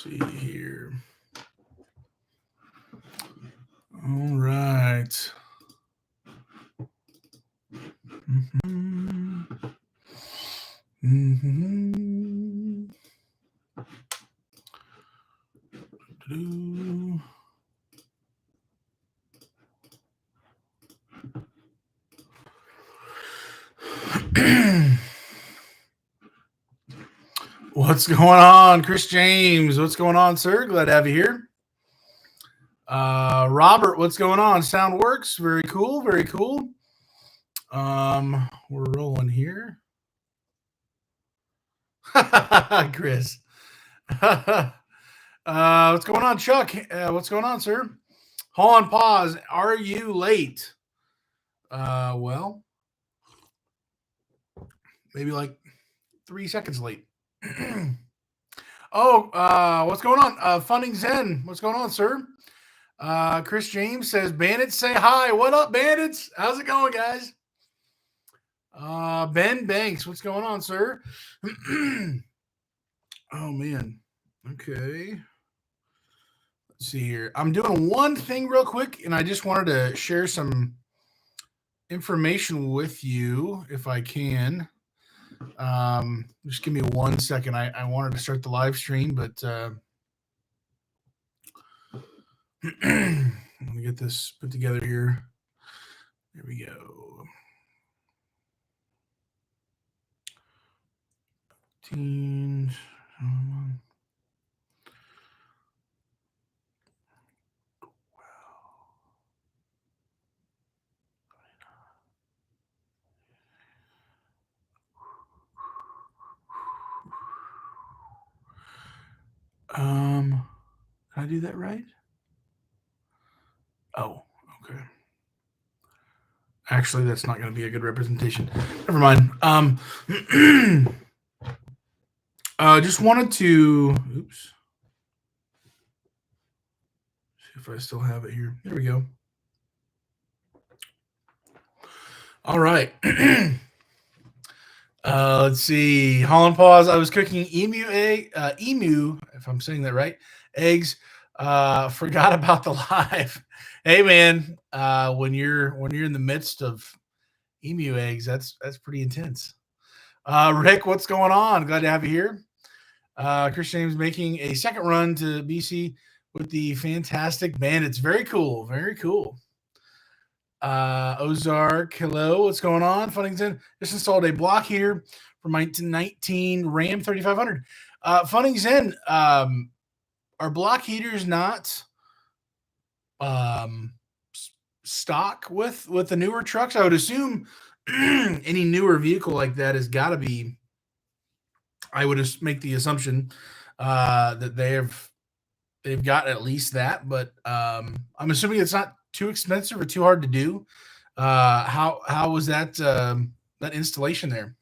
see here. All right. What's going on, Chris James? What's going on, sir? Glad to have you here. Robert, what's going on? Sound works. Very cool. Very cool. We're rolling here. Chris. What's going on, Chuck? What's going on, sir? Hold on, pause. Are you late? Well, maybe like 3 seconds late. What's going on? Funding Zen. What's going on, sir? Chris James says, Bandits say hi. What up, Bandits? How's it going, guys? Ben Banks, what's going on, sir? Oh, man. Okay. Let's see here. I'm doing one thing real quick, and I just wanted to share some information with you if I can. Just give me 1 second. I wanted to start the live stream, but let me get this put together here. There we go. 15. Can I do that right? Oh, okay. Actually, that's not going to be a good representation. Never mind. Just wanted to, oops. See if I still have it here. There we go. All right. Let's see. Holland pause. I was cooking emu, if I'm saying that right, eggs. Forgot about the live. Hey man, when you're in the midst of emu eggs, that's pretty intense. Rick, what's going on? Glad to have you here. Chris James making a second run to BC with the fantastic Bandits. Very cool. Very cool. Ozark, hello. What's going on? Funnington just installed a block heater for my 19 Ram 3500. Funnington, are block heaters not stock with the newer trucks? I would assume any newer vehicle like that has got to be. I would just make the assumption that they've got at least that, but I'm assuming it's not too expensive or too hard to do. How was that that installation there?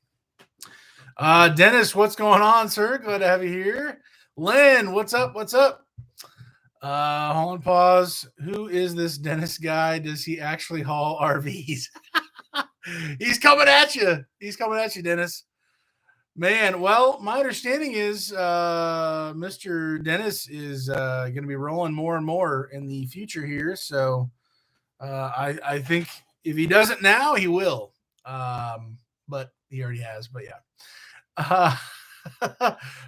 Dennis, what's going on, sir? Glad to have you here. Lynn, what's up? What's up? Hold on, pause. Who is this Dennis guy? Does he actually haul RVs? He's coming at you. He's coming at you, Dennis. Man, well, my understanding is Mr. Dennis is going to be rolling more and more in the future here. So I think if he doesn't now, he will. But he already has. But yeah.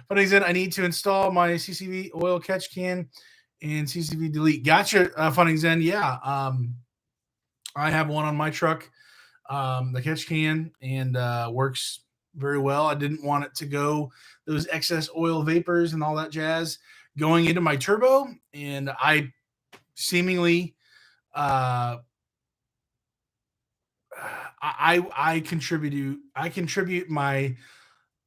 Funny said, I need to install my CCV oil catch can and CCV delete. Gotcha, Funny Zen. Yeah. I have one on my truck, the catch can, and works very well. I didn't want it to go those excess oil vapors and all that jazz going into my turbo, and I seemingly I contribute my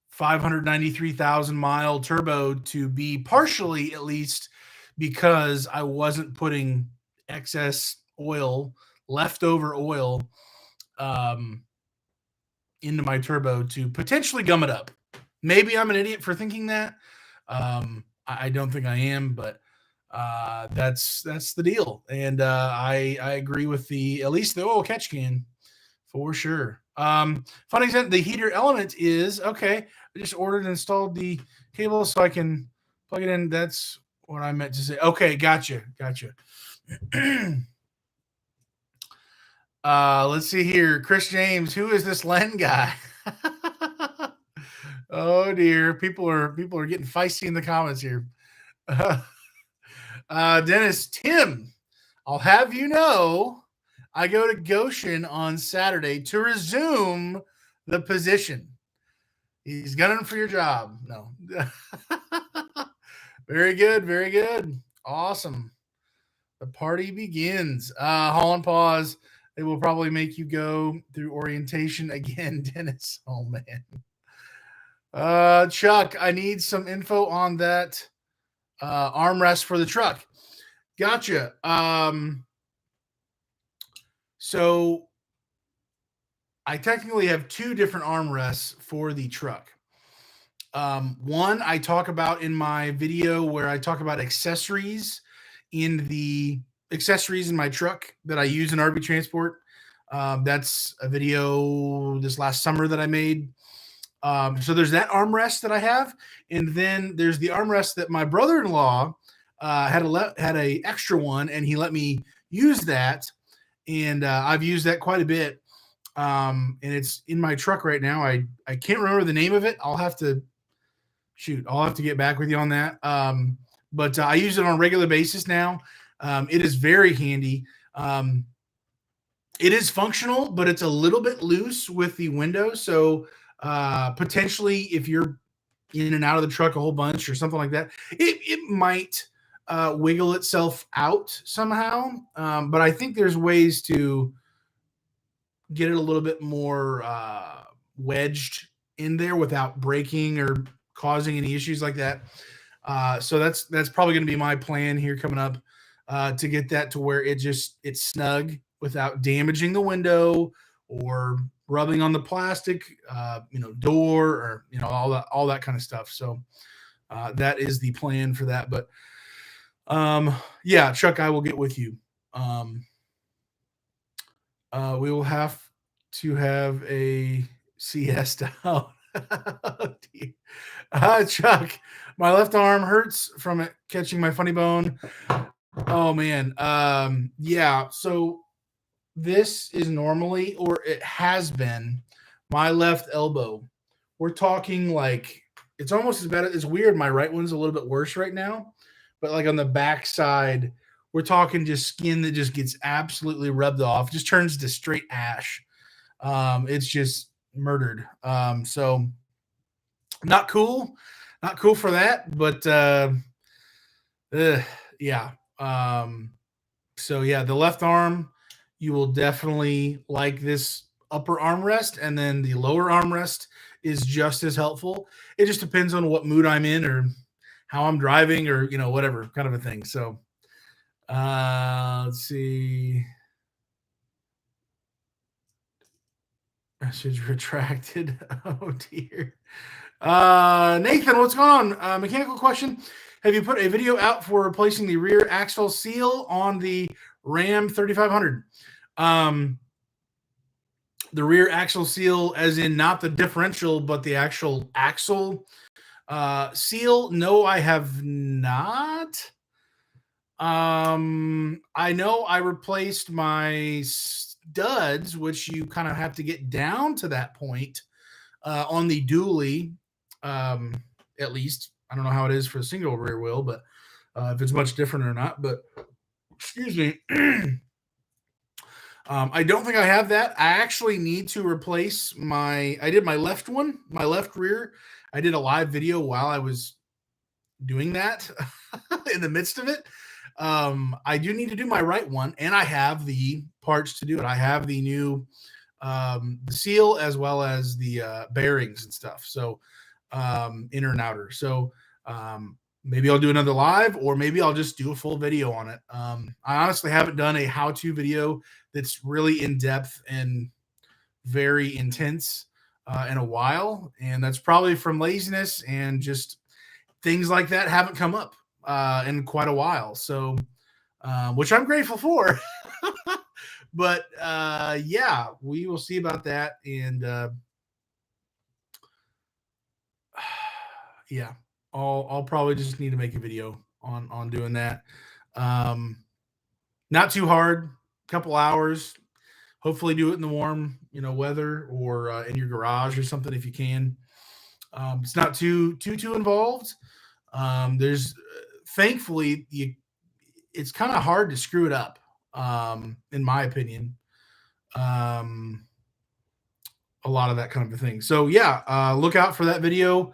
593,000 mile turbo to be partially, at least, because I wasn't putting excess oil, leftover oil, into my turbo to potentially gum it up. Maybe I'm an idiot for thinking that. I don't think I am, but that's the deal. And I agree with at least the oil catch can for sure. Funny extent, the heater element is okay. I just ordered and installed the cable so I can Plug it in. That's what I meant to say. Okay, gotcha. Let's see here. Chris James, who is this Len guy? Oh dear. People are getting feisty in the comments here. Dennis, Tim, I'll have you know, I go to Goshen on Saturday to resume the position. He's gunning for your job. No. Very good. Awesome. The party begins. Holland pause. It will probably make you go through orientation again, Dennis. Oh man. Chuck, I need some info on that armrest for the truck. Gotcha. So I technically have two different armrests for the truck. One I talk about in my video where I talk about accessories in my truck that I use in RV Transport. That's a video this last summer that I made. So there's that armrest that I have, and then there's the armrest that my brother-in-law had a extra one, and he let me use that, and I've used that quite a bit. And it's in my truck right now. I can't remember the name of it. I'll have to get back with you on that. But I use it on a regular basis now. It is very handy. It is functional, but it's a little bit loose with the window. So potentially if you're in and out of the truck a whole bunch or something like that, it might wiggle itself out somehow. But I think there's ways to get it a little bit more wedged in there without breaking or causing any issues like that. So that's probably going to be my plan here coming up, to get that to where it's snug without damaging the window or rubbing on the plastic, door, or all that kind of stuff. So that is the plan for that. But yeah, Chuck, I will get with you. We will have to have a siesta. Oh, Chuck, my left arm hurts from it catching my funny bone. Oh man. Yeah. So this is normally, or it has been, my left elbow. We're talking like it's almost as bad. It's weird. My right one's a little bit worse right now, but like on the back side, we're talking just skin that just gets absolutely rubbed off, just turns to straight ash. It's just murdered. So not cool for that, but yeah. So yeah, the left arm, you will definitely like this upper armrest, and then the lower armrest is just as helpful. It just depends on what mood I'm in or how I'm driving or whatever kind of a thing. So let's see. Message retracted. Oh dear. Nathan, what's going on? Mechanical question. Have you put a video out for replacing the rear axle seal on the Ram 3500? The rear axle seal, as in not the differential, but the actual axle seal? No, I have not. I know I replaced my studs, which you kind of have to get down to that point on the dually, at least. I don't know how it is for a single rear wheel, but if it's much different or not. But excuse me. I don't think I have that. I actually need to replace I did my left one, my left rear. I did a live video while I was doing that in the midst of it. I do need to do my right one, and I have the parts to do it. I have the new the seal as well as the bearings and stuff. So inner and outer. So maybe I'll do another live, or maybe I'll just do a full video on it. I honestly haven't done a how-to video that's really in depth and very intense in a while, and that's probably from laziness and just things like that haven't come up in quite a while. So, which I'm grateful for. But yeah, we will see about that. And yeah, I'll probably just need to make a video on doing that. Um, Not too hard, couple hours. Hopefully, do it in the warm, weather, or in your garage or something if you can. It's not too involved. There's thankfully it's kind of hard to screw it up, in my opinion. Um, a lot of that kind of a thing. So yeah, look out for that video.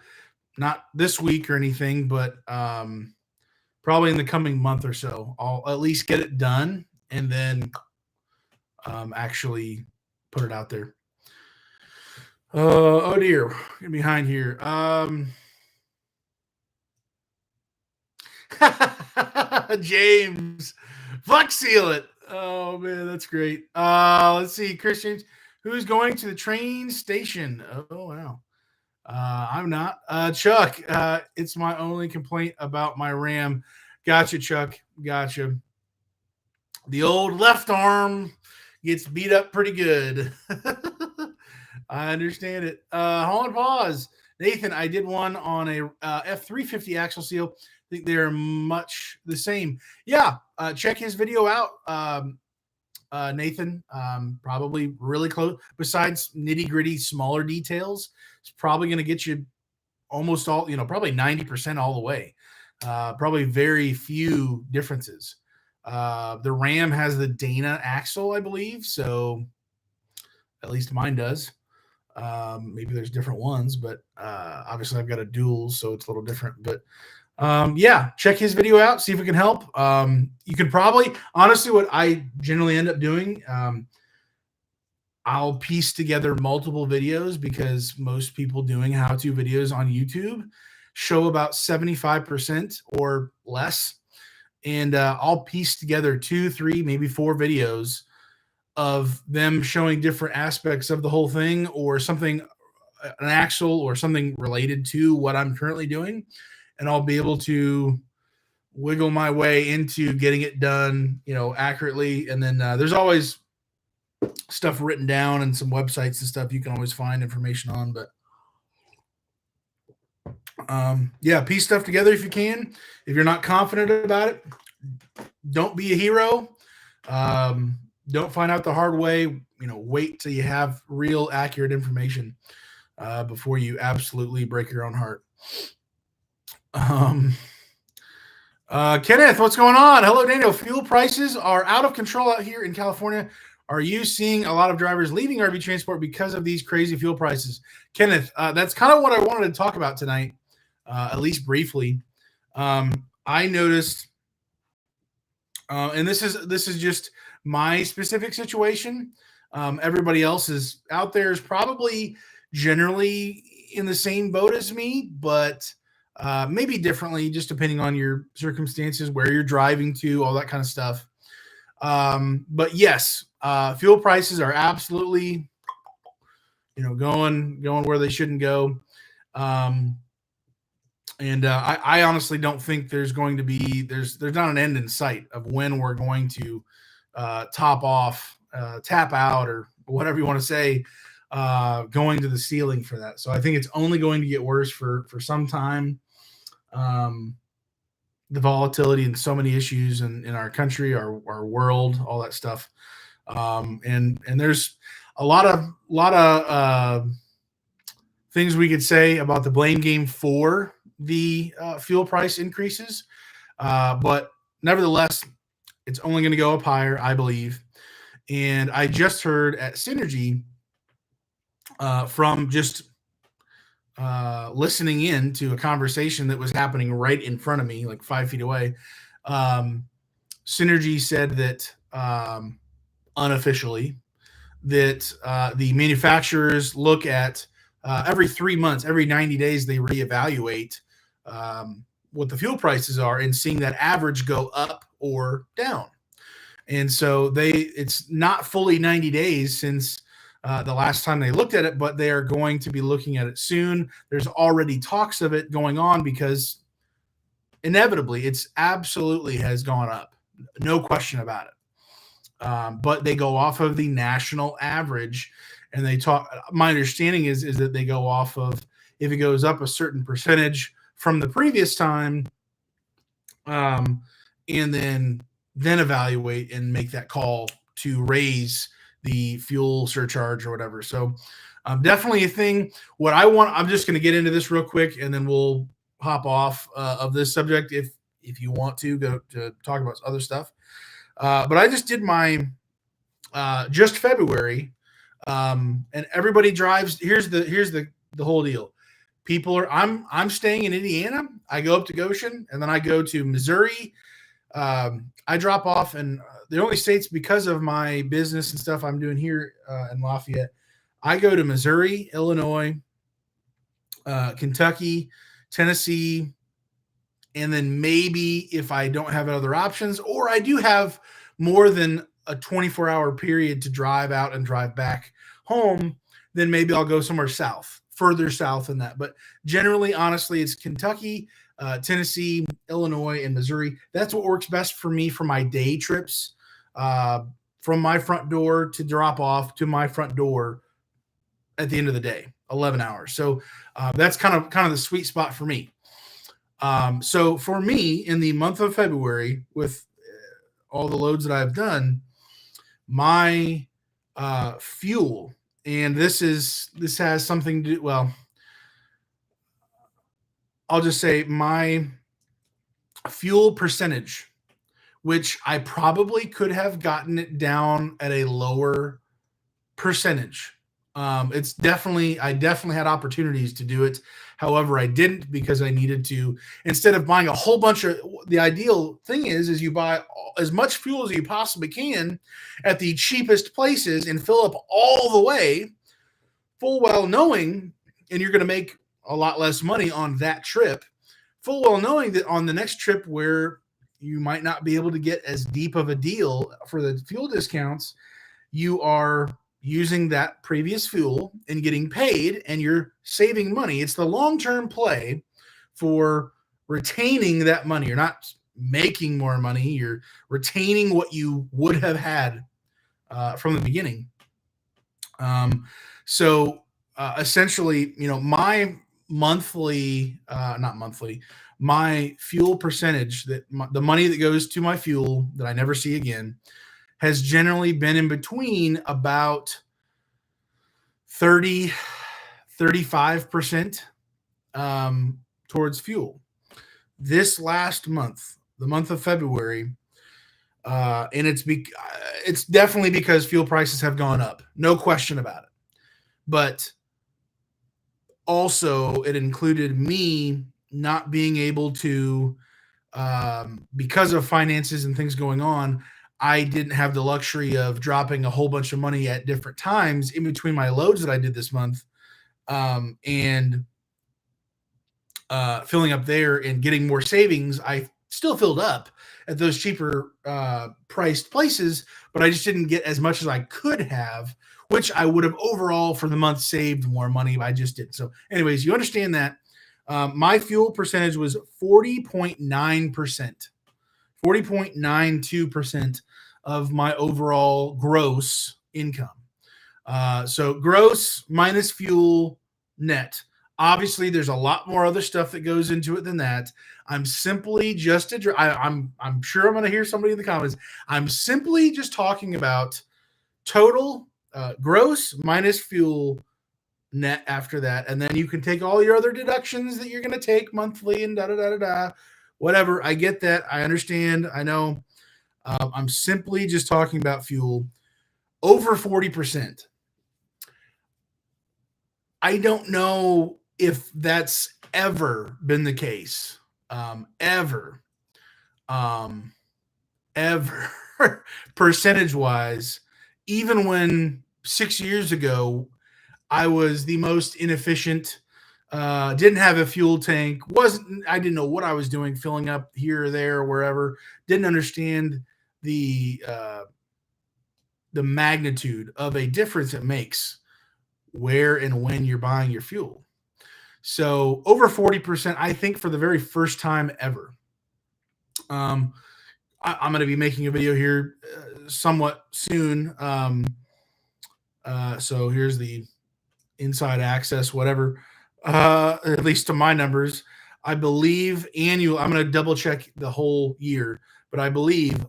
Not this week or anything, but probably in the coming month or so. I'll at least get it done and then actually put it out there. Oh dear, get behind here. James, fuck seal it. Oh man, that's great. Let's see, Christian, who's going to the train station? Oh wow. I'm not. Chuck, it's my only complaint about my RAM. Gotcha, Chuck. Gotcha. The old left arm gets beat up pretty good. I understand it. Hold on, pause. Nathan, I did one on a F350 axle seal. I think they're much the same. Yeah, check his video out, Nathan. Probably really close. Besides nitty gritty, smaller details, it's probably going to get you almost all, probably 90% all the way. Probably very few differences. The Ram has the Dana axle, I believe. So at least mine does. Maybe there's different ones, but obviously I've got a dual, so it's a little different. But yeah, check his video out, see if it can help. You can probably, honestly, what I generally end up doing, I'll piece together multiple videos because most people doing how-to videos on YouTube show about 75% or less. And I'll piece together 2, 3, maybe 4 videos of them showing different aspects of the whole thing or something, an axle or something related to what I'm currently doing. And I'll be able to wiggle my way into getting it done, accurately. And then there's always stuff written down and some websites and stuff you can always find information on. But yeah, piece stuff together if you can. If you're not confident about it, don't be a hero. Don't find out the hard way. Wait till you have real accurate information before you absolutely break your own heart. Kenneth, what's going on? Hello, Daniel. Fuel prices are out of control out here in California. Are you seeing a lot of drivers leaving RV transport because of these crazy fuel prices? Kenneth, that's kind of what I wanted to talk about tonight, at least briefly. I noticed, and this is just my specific situation. Everybody else is out there is probably generally in the same boat as me, but maybe differently, just depending on your circumstances, where you're driving to, all that kind of stuff. But yes, fuel prices are absolutely, going where they shouldn't go. And I honestly don't think there's going to be there's not an end in sight of when we're going to top off, tap out, or whatever you want to say, going to the ceiling for that. So I think it's only going to get worse for some time. The volatility and so many issues in our country, our world, all that stuff. And there's a lot of things we could say about the blame game for the fuel price increases. But nevertheless, it's only going to go up higher, I believe. And I just heard at Synergy from just listening in to a conversation that was happening right in front of me, like 5 feet away. Synergy said that unofficially that the manufacturers look at every 3 months, every 90 days, they reevaluate what the fuel prices are and seeing that average go up or down. And so it's not fully 90 days since the last time they looked at it, but they are going to be looking at it soon. There's already talks of it going on because inevitably it's absolutely has gone up. No question about it. But they go off of the national average, and they talk. My understanding is that they go off of if it goes up a certain percentage from the previous time, and then evaluate and make that call to raise the fuel surcharge or whatever. So definitely a thing. What I want, I'm just going to get into this real quick, and then we'll hop off of this subject if you want to go to talk about other stuff. But I just did my just February, and everybody drives. Here's the whole deal. People are. I'm staying in Indiana. I go up to Goshen, and then I go to Missouri. I drop off, and the only states, because of my business and stuff I'm doing here in Lafayette, I go to Missouri, Illinois, Kentucky, Tennessee, and then maybe if I don't have other options, or I do have more than a 24-hour period to drive out and drive back home, then maybe I'll go somewhere south, further south than that. But generally, honestly, it's Kentucky, Tennessee, Illinois, and Missouri. That's what works best for me for my day trips, from my front door to drop off to my front door at the end of the day, 11 hours. So that's kind of the sweet spot for me. So for me, in the month of February, with all the loads that I've done, my fuel, and this has something to do, well, I'll just say my fuel percentage, which I probably could have gotten it down at a lower percentage. I definitely had opportunities to do it. However, I didn't, because I needed to, instead of buying a whole bunch of, the ideal thing is you buy as much fuel as you possibly can at the cheapest places and fill up all the way, full well knowing, and you're going to make a lot less money on that trip, full well knowing that on the next trip where you might not be able to get as deep of a deal for the fuel discounts, you are using that previous fuel and getting paid, and you're saving money. It's the long-term play for retaining that money. You're not making more money. You're retaining what you would have had from the beginning. So essentially, my monthly, not monthly, my fuel percentage, the money that goes to my fuel that I never see again, has generally been in between about 35% towards fuel. This last month, the month of February, and it's definitely because fuel prices have gone up, no question about it. But also, it included me not being able to, because of finances and things going on, I didn't have the luxury of dropping a whole bunch of money at different times in between my loads that I did this month, and filling up there and getting more savings. I still filled up at those cheaper priced places, but I just didn't get as much as I could have, which I would have overall for the month saved more money, but I just didn't. So anyways, you understand that my fuel percentage was 40.9%, 40.92% of my overall gross income. So gross minus fuel net. Obviously, there's a lot more other stuff that goes into it than that. I'm simply just I'm sure I'm going to hear somebody in the comments. I'm simply just talking about total gross minus fuel net after that, and then you can take all your other deductions that you're going to take monthly and whatever. I get that. I understand. I know. I'm simply just talking about fuel over 40%. I don't know if that's ever been the case, ever, percentage wise, even when 6 years ago, I was the most inefficient, didn't have a fuel tank, I didn't know what I was doing, filling up here or there or wherever, didn't understand the magnitude of a difference it makes where and when you're buying your fuel. So over 40%, I think, for the very first time ever. I'm going to be making a video here somewhat soon. So here's the inside access, whatever, at least to my numbers. I believe annual. I'm going to double check the whole year, but I believe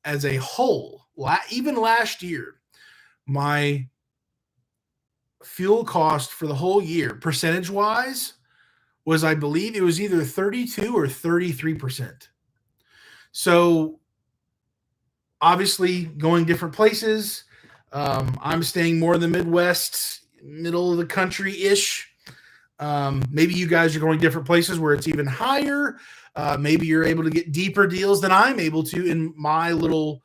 as a whole, even last year, my fuel cost for the whole year, percentage wise, was I believe it was either 32 or 33%. So obviously, going different places. I'm staying more in the Midwest, middle of the country ish. Maybe you guys are going different places where it's even higher. Maybe you're able to get deeper deals than I'm able to in my little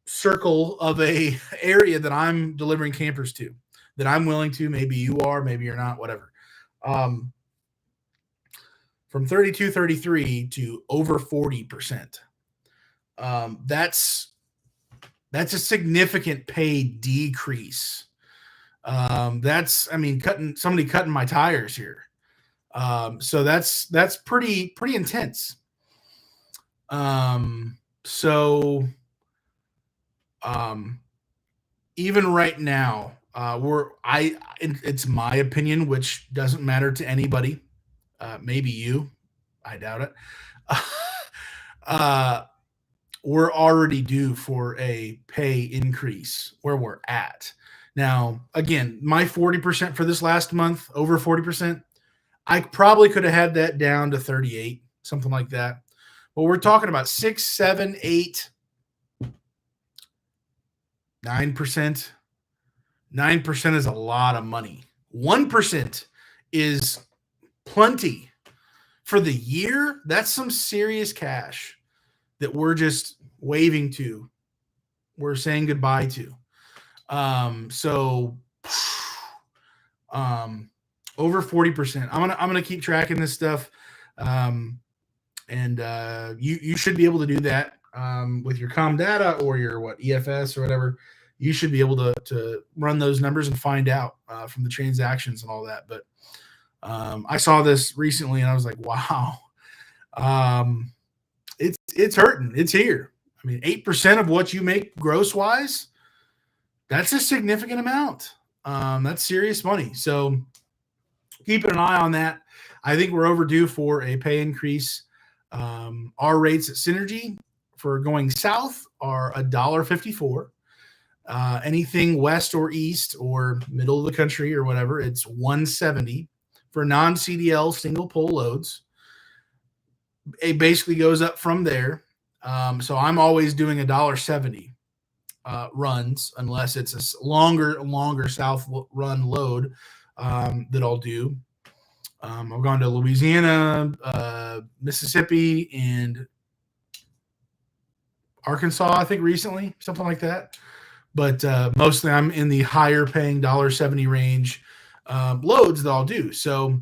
circle of a area that I'm delivering campers to, that I'm willing to. Maybe you are, maybe you're not, whatever. Um, from 32, 33 to over 40%. That's a significant pay decrease. Somebody cutting my tires here. So that's pretty intense. So even right now, it's my opinion, which doesn't matter to anybody. Maybe you, I doubt it. uh, we're already due for a pay increase where we're at. Now, again, my 40% for this last month, over 40%, I probably could have had that down to 38, something like that. But we're talking about 6, 7, 8, 9%. 9% is a lot of money. 1% is plenty. For the year, that's some serious cash that we're just waving to. We're saying goodbye to. So over 40%. I'm gonna keep tracking this stuff. And you should be able to do that with your com data or your EFS or whatever. You should be able to run those numbers and find out from the transactions and all that. But I saw this recently and I was like, wow, it's hurting. It's here. I mean, 8% of what you make gross wise, that's a significant amount. That's serious money. So keeping an eye on that. I think we're overdue for a pay increase. Our rates at Synergy for going south are $1.54. Anything west or east or middle of the country or whatever, it's $1.70 for non-CDL single pole loads. It basically goes up from there. So I'm always doing $1.70 runs unless it's a longer south run load that I'll do. I've gone to Louisiana, Mississippi, and Arkansas, I think recently, something like that. But mostly I'm in the higher paying $1.70 range loads that I'll do. So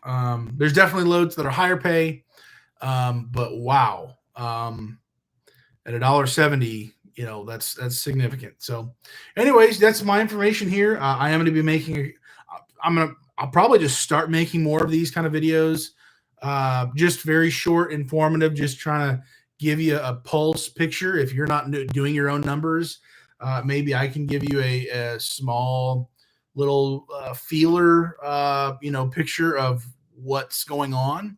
there's definitely loads that are higher pay. But wow, at $1.70, that's significant. So anyways, that's my information here. I am going to be making, I'll probably just start making more of these kind of videos. Just very short, informative, just trying to give you a pulse picture. If you're not doing your own numbers, maybe I can give you a small little feeler, picture of what's going on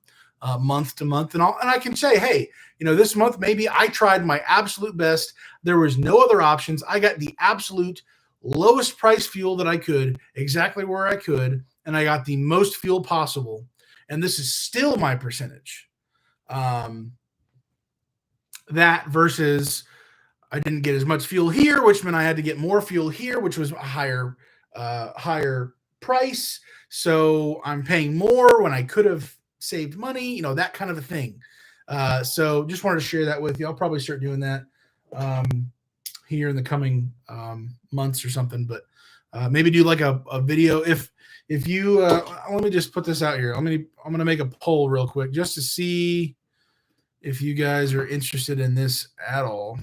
month to month. And I can say, hey, this month, maybe I tried my absolute best. There was no other options. I got the absolute lowest price fuel that I could, exactly where I could, and I got the most fuel possible. And this is still my percentage. That versus I didn't get as much fuel here, which meant I had to get more fuel here, which was a higher price. So I'm paying more when I could have saved money, that kind of a thing. So just wanted to share that with you. I'll probably start doing that here in the coming months or something, but maybe do like a video. If you let me just put this out here. I'm gonna make a poll real quick just to see if you guys are interested in this at all.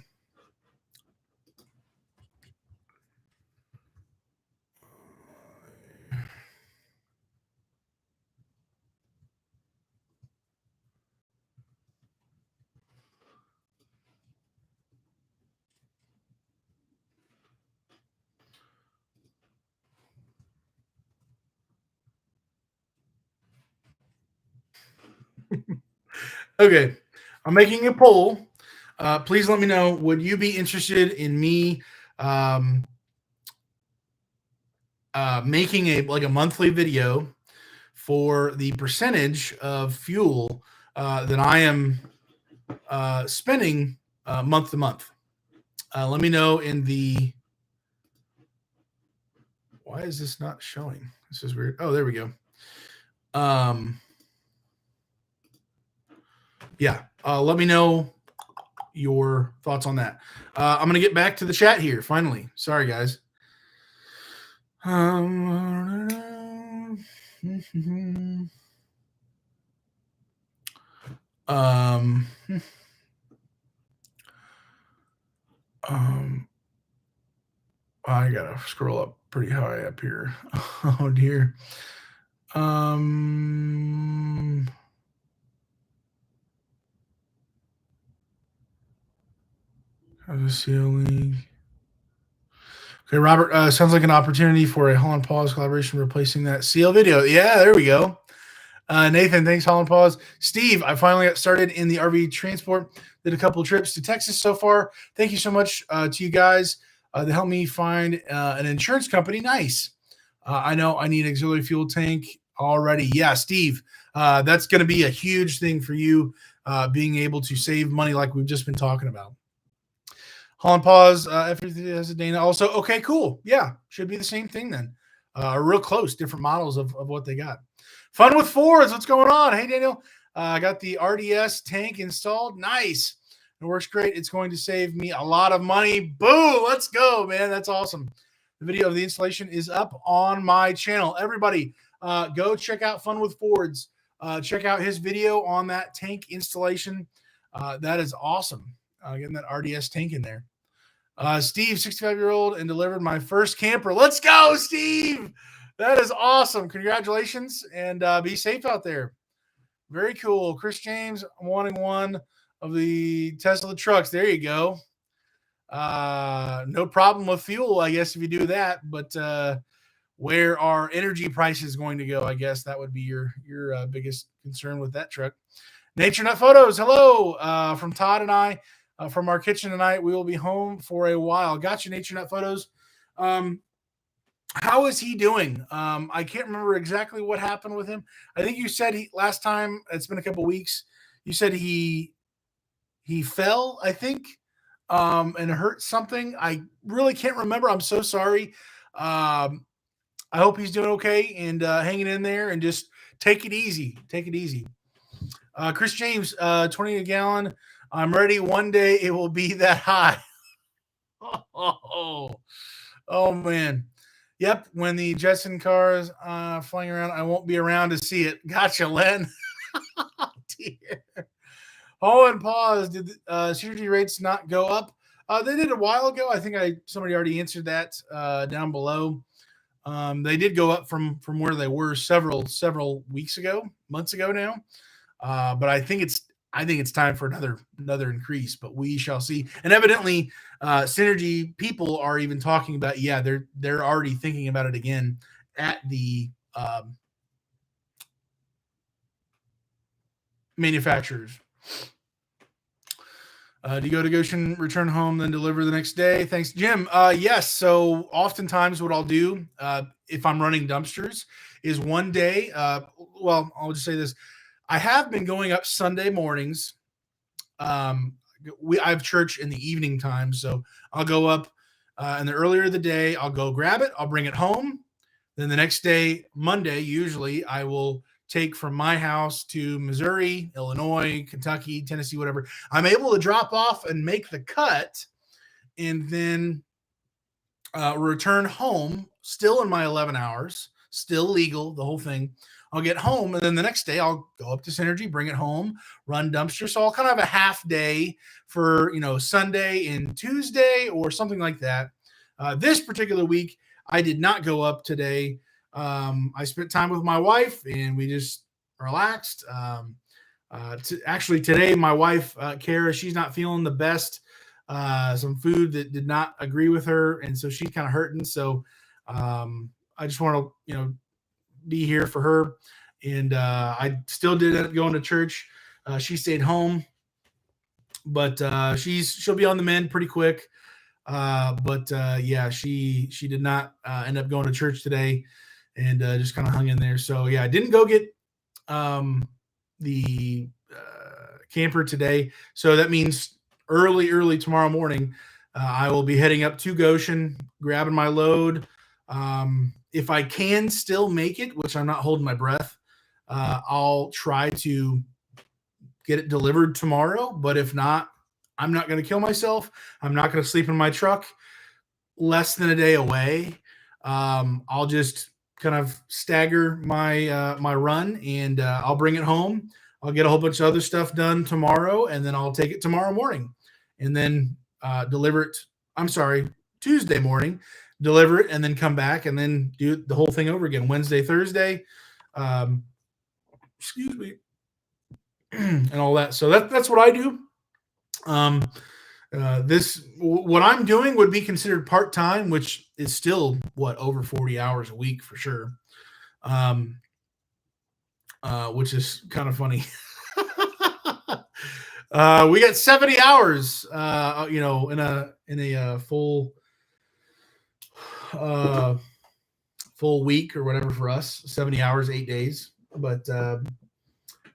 Okay, I'm making a poll. Please let me know. Would you be interested in me um, making a monthly video for the percentage of fuel that I am spending month to month? Let me know in the. Why is this not showing? This is weird. Oh, there we go. Yeah. Let me know your thoughts on that. I'm going to get back to the chat here finally. Sorry, guys. Um, um, I gotta scroll up pretty high up here. Oh dear. How's the ceiling? Okay, Robert, sounds like an opportunity for a Holland Pause collaboration replacing that seal video. Yeah, there we go. Nathan, thanks, Holland Pause. Steve, I finally got started in the RV transport. Did a couple of trips to Texas so far. Thank you so much to you guys that helped me find an insurance company. Nice. I know I need an auxiliary fuel tank already. Yeah, Steve, that's going to be a huge thing for you, being able to save money like we've just been talking about. Holland Pause, everything has a Dana also. Okay, cool. Yeah, should be the same thing then. Real close, different models of what they got. Fun with Fords. What's going on? Hey, Daniel. I got the RDS tank installed. Nice. It works great. It's going to save me a lot of money. Boo. Let's go, man. That's awesome. The video of the installation is up on my channel. Everybody, go check out Fun with Fords. Check out his video on that tank installation. That is awesome. Getting that RDS tank in there. Steve, 65-year-old, and delivered my first camper. Let's go, Steve. That is awesome. Congratulations, and be safe out there. Very cool. Chris James, wanting one of the Tesla trucks. There you go. No problem with fuel, I guess, if you do that. But where are energy prices going to go? I guess that would be your biggest concern with that truck. Nature Nut Photos. Hello from Todd and I. From our kitchen tonight. We will be home for a while. Gotcha, Nature Nut Photos. How is he doing? I can't remember exactly what happened with him. I think you said last time, it's been a couple weeks, you said he fell, I think, and hurt something. I really can't remember. I'm so sorry. I hope he's doing okay and hanging in there, and just take it easy. Take it easy. Chris James, 20 a gallon. I'm ready. One day it will be that high. Oh man. Yep. When the Jetson car is flying around, I won't be around to see it. Gotcha, Len. Oh, dear. Oh, and pause. Did synergy rates not go up? They did a while ago. I think somebody already answered that down below. They did go up from where they were several weeks ago, months ago now. But I think it's time for another increase, but we shall see. And evidently, Synergy people are even talking about, yeah, they're already thinking about it again at the manufacturers. Do you go to Goshen, return home, then deliver the next day? Thanks, Jim. Yes. So oftentimes what I'll do if I'm running dumpsters is one day, well, I'll just say this. I have been going up Sunday mornings. I have church in the evening time, so I'll go up in the earlier of the day. I'll go grab it. I'll bring it home. Then the next day, Monday, usually I will take from my house to Missouri, Illinois, Kentucky, Tennessee, whatever. I'm able to drop off and make the cut, and then return home still in my 11 hours, still legal, the whole thing. I'll get home, and then the next day I'll go up to Synergy, bring it home, run dumpster. So I'll kind of have a half day for, Sunday and Tuesday or something like that. This particular week, I did not go up today. I spent time with my wife, and we just relaxed. Actually, today, my wife, Kara, she's not feeling the best. Some food that did not agree with her, and so she's kind of hurting. So I just want to, be here for her. and I still did end up going to church. She stayed home, but she'll be on the mend pretty quick. But yeah, she did not end up going to church today, and just kind of hung in there. So yeah, I didn't go get the camper today. So that means early tomorrow morning, I will be heading up to Goshen, grabbing my load. If I can still make it, which I'm not holding my breath, I'll try to get it delivered tomorrow. But if not, I'm not going to kill myself. I'm not going to sleep in my truck less than a day away. I'll just kind of stagger my my run, and I'll bring it home. I'll get a whole bunch of other stuff done tomorrow, and then I'll take it tomorrow morning, and then deliver it. I'm sorry, Tuesday morning, deliver it, and then come back and then do the whole thing over again. Wednesday, Thursday, excuse me, and all that. So that's what I do. What I'm doing would be considered part-time, which is still over 40 hours a week for sure. Which is kind of funny. We got 70 hours, in a full week or whatever for us, 70 hours, 8 days. But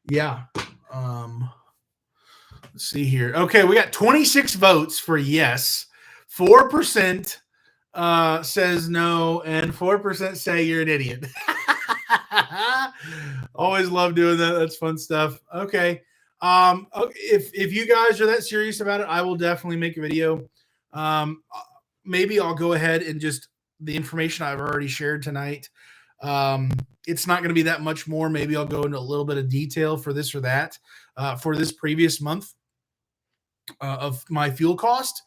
yeah. Let's see here. Okay, we got 26 votes for yes. 4% says no, and 4% say you're an idiot. Always love doing that. That's fun stuff. Okay. If you guys are that serious about it, I will definitely make a video. Maybe I'll go ahead and just the information I've already shared tonight. It's not going to be that much more. Maybe I'll go into a little bit of detail for this or that for this previous month of my fuel cost.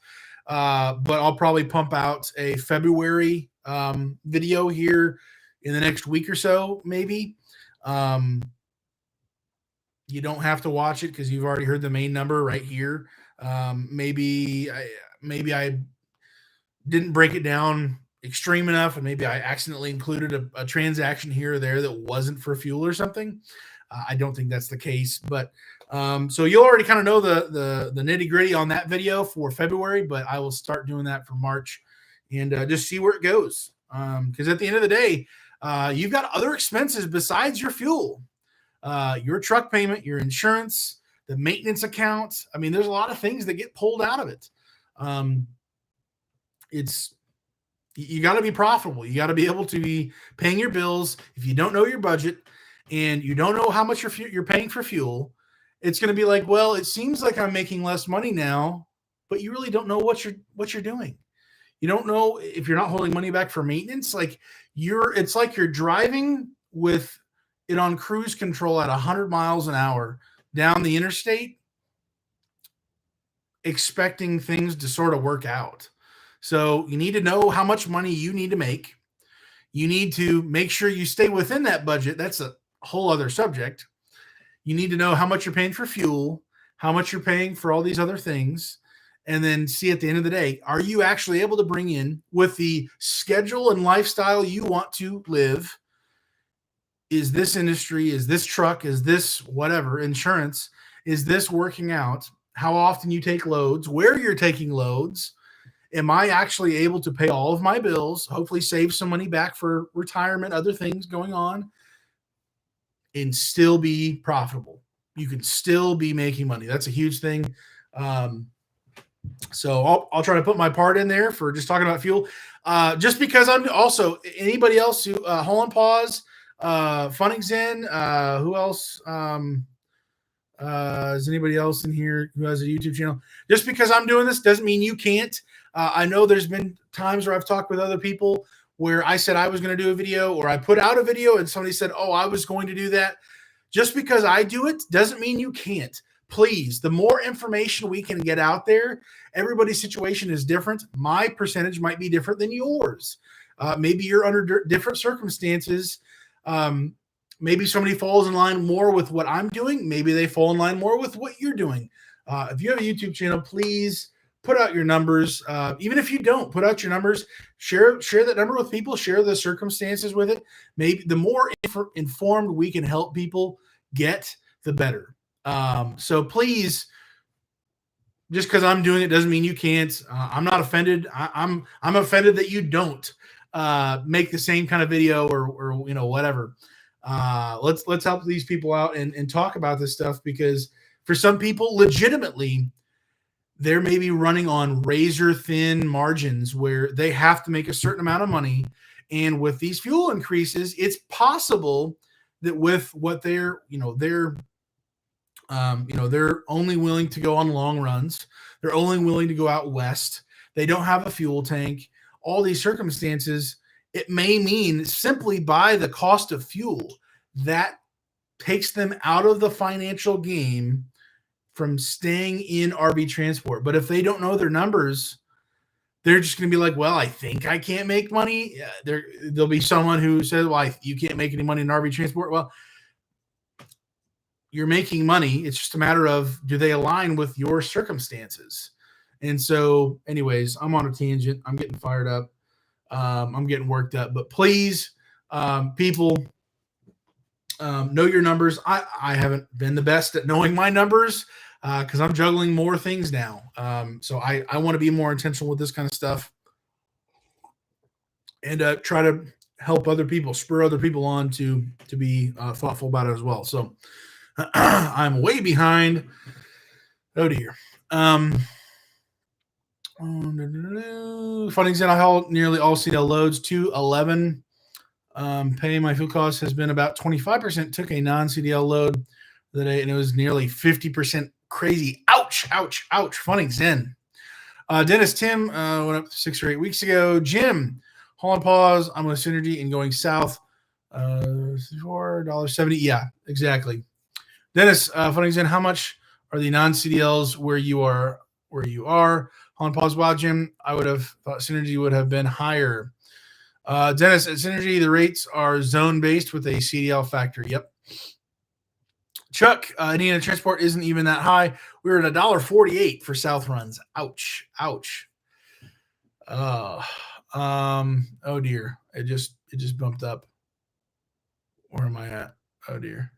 But I'll probably pump out a February video here in the next week or so, maybe. You don't have to watch it because you've already heard the main number right here. Maybe I didn't break it down extreme enough, and maybe I accidentally included a transaction here or there that wasn't for fuel or something. I don't think that's the case, but so you'll already kind of know the nitty gritty on that video for February, but I will start doing that for March and just see where it goes. Because at the end of the day, you've got other expenses besides your fuel, your truck payment, your insurance, the maintenance account. I mean, there's a lot of things that get pulled out of it. You got to be profitable. You got to be able to be paying your bills. If you don't know your budget and you don't know how much you're paying for fuel, it's going to be like, well, it seems like I'm making less money now, but you really don't know what you're doing. You don't know if you're not holding money back for maintenance. It's like you're driving with it on cruise control at 100 miles an hour down the interstate, expecting things to sort of work out. So you need to know how much money you need to make. You need to make sure you stay within that budget. That's a whole other subject. You need to know how much you're paying for fuel, how much you're paying for all these other things, and then see at the end of the day, are you actually able to bring in with the schedule and lifestyle you want to live? Is this industry, is this truck, is this whatever, insurance, is this working out? How often you take loads, where you're taking loads. Am I actually able to pay all of my bills, hopefully save some money back for retirement, other things going on, and still be profitable? You can still be making money. That's a huge thing. So I'll try to put my part in there for just talking about fuel. Just because I'm also anybody else who Hole and Pause, Funixin, who else? Is anybody else in here who has a YouTube channel? Just because I'm doing this doesn't mean you can't. I know there's been times where I've talked with other people where I said I was going to do a video, or I put out a video and somebody said, oh, I was going to do that. Just because I do it doesn't mean you can't. Please, the more information we can get out there, everybody's situation is different. My percentage might be different than yours. Maybe you're under different circumstances. Maybe somebody falls in line more with what I'm doing. Maybe they fall in line more with what you're doing. If you have a YouTube channel, please put out your numbers. Even if you don't put out your numbers, share that number with people. Share the circumstances with it. Maybe the more informed we can help people get, the better. So please, just because I'm doing it doesn't mean you can't. I'm not offended. I'm offended that you don't make the same kind of video or whatever. Let's help these people out and talk about this stuff, because for some people, legitimately, they're maybe running on razor thin margins where they have to make a certain amount of money. And with these fuel increases, it's possible that with what they're only willing to go on long runs. They're only willing to go out west. They don't have a fuel tank. All these circumstances, it may mean simply by the cost of fuel that takes them out of the financial game from staying in RV transport. But if they don't know their numbers, they're just going to be like, well, I think I can't make money. There'll be someone who says, well, you can't make any money in RV transport. Well, you're making money. It's just a matter of, do they align with your circumstances? And so, anyways, I'm on a tangent. I'm getting fired up. I'm getting worked up. But please, people, know your numbers. I haven't been the best at knowing my numbers because I'm juggling more things now. So I want to be more intentional with this kind of stuff and try to help other people, spur other people on to be thoughtful about it as well. So I'm way behind. Oh dear. Funny example, I hauled nearly all CDL loads to 11. Paying my fuel cost has been about 25%. Took a non-CDL load today, and it was nearly 50% crazy. Ouch, ouch, ouch. Funny Zen. Dennis Tim went up 6 or 8 weeks ago. Jim, hauling pause. I'm with Synergy and going south. $4.70. Yeah, exactly. Dennis, funny Zen, how much are the non-CDLs where you are? Hauling pause. Wow, Jim, I would have thought Synergy would have been higher. Dennis, at Synergy, the rates are zone-based with a CDL factor. Yep. Chuck, Indiana Transport isn't even that high. We were at $1.48 for South runs. Ouch. Ouch. Oh dear. It just bumped up. Where am I at? Oh dear.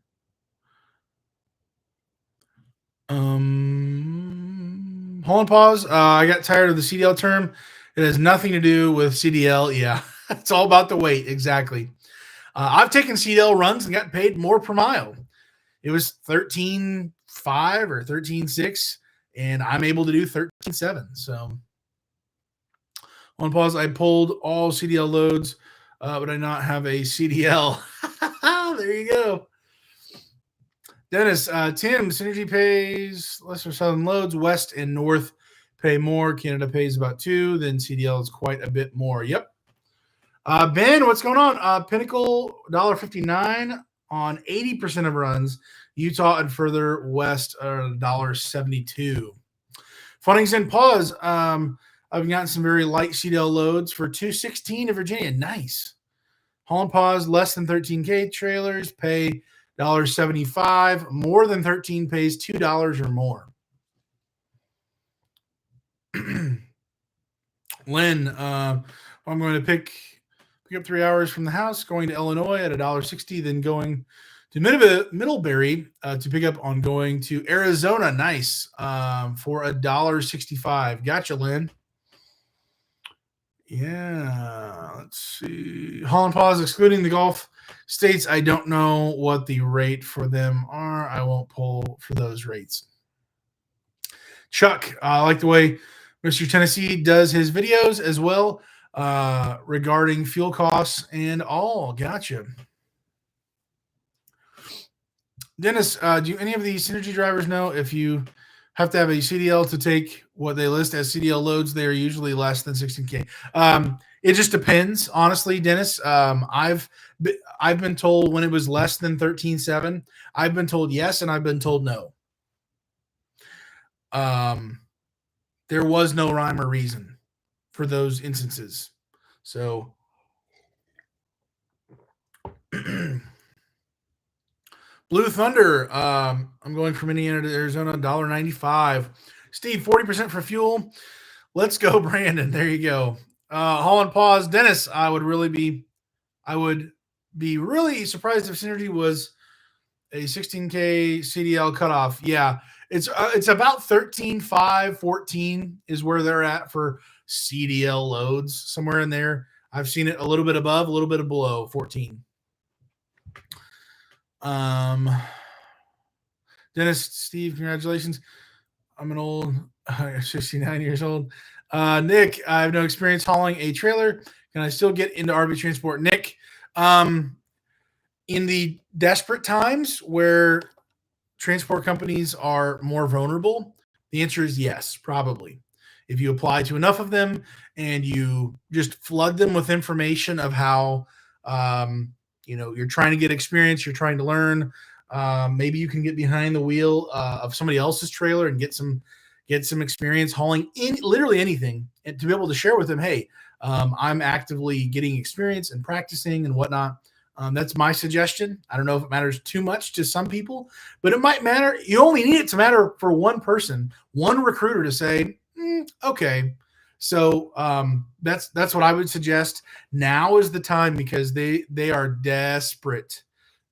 Hold on, pause. I got tired of the CDL term. It has nothing to do with CDL. Yeah, it's all about the weight. Exactly. I've taken CDL runs and got paid more per mile. It was 13.5 or 13.6, and I'm able to do 13.7. So on pause, I pulled all CDL loads, but I not have a CDL. There you go. Dennis, Tim, Synergy pays less for southern loads. West and north pay more. Canada pays about 2. Then CDL is quite a bit more. Yep. Ben, what's going on? Pinnacle, $1.59 on 80% of runs. Utah and further west are $1.72. Funnings in pause. I've gotten some very light CDL loads for $2.16 in Virginia. Nice. Haul and pause, less than 13K trailers pay $1.75. More than 13 pays $2 or more. Lynn, I'm going to pick up 3 hours from the house, going to Illinois at $1.60, then going to Middlebury to pick up on going to Arizona. Nice. For $1.65. Gotcha, Lynn. Yeah, let's see. Holland Pause, excluding the Gulf states, I don't know what the rate for them are. I won't pull for those rates. Chuck, I like the way Mr. Tennessee does his videos as well regarding fuel costs and all. Gotcha. Dennis, do any of the Synergy drivers know if you have to have a CDL to take what they list as CDL loads? They are usually less than 16K. It just depends, honestly, Dennis. I've been told when it was less than 13.7. I've been told yes, and I've been told no. There was no rhyme or reason for those instances. So Blue Thunder, I'm going from Indiana to Arizona, $1.95. Steve, 40% for fuel. Let's go, Brandon. There you go. Holland pause. Dennis, I would be really surprised if Synergy was a 16K CDL cutoff. Yeah, it's about 13.5, 14 is where they're at for CDL loads, somewhere in there. I've seen it a little bit above, a little bit below 14. Dennis, Steve, congratulations. I'm an old 69 years old. Nick, I have no experience hauling a trailer. Can I still get into RV transport? Nick, in the desperate times where transport companies are more vulnerable, the answer is yes, probably. If you apply to enough of them and you just flood them with information of how, you're trying to get experience, you're trying to learn. Maybe you can get behind the wheel of somebody else's trailer and get some experience hauling in literally anything, and to be able to share with them, hey, I'm actively getting experience and practicing and whatnot. That's my suggestion. I don't know if it matters too much to some people, but it might matter. You only need it to matter for one person, one recruiter to say, okay. So that's what I would suggest. Now is the time, because they are desperate.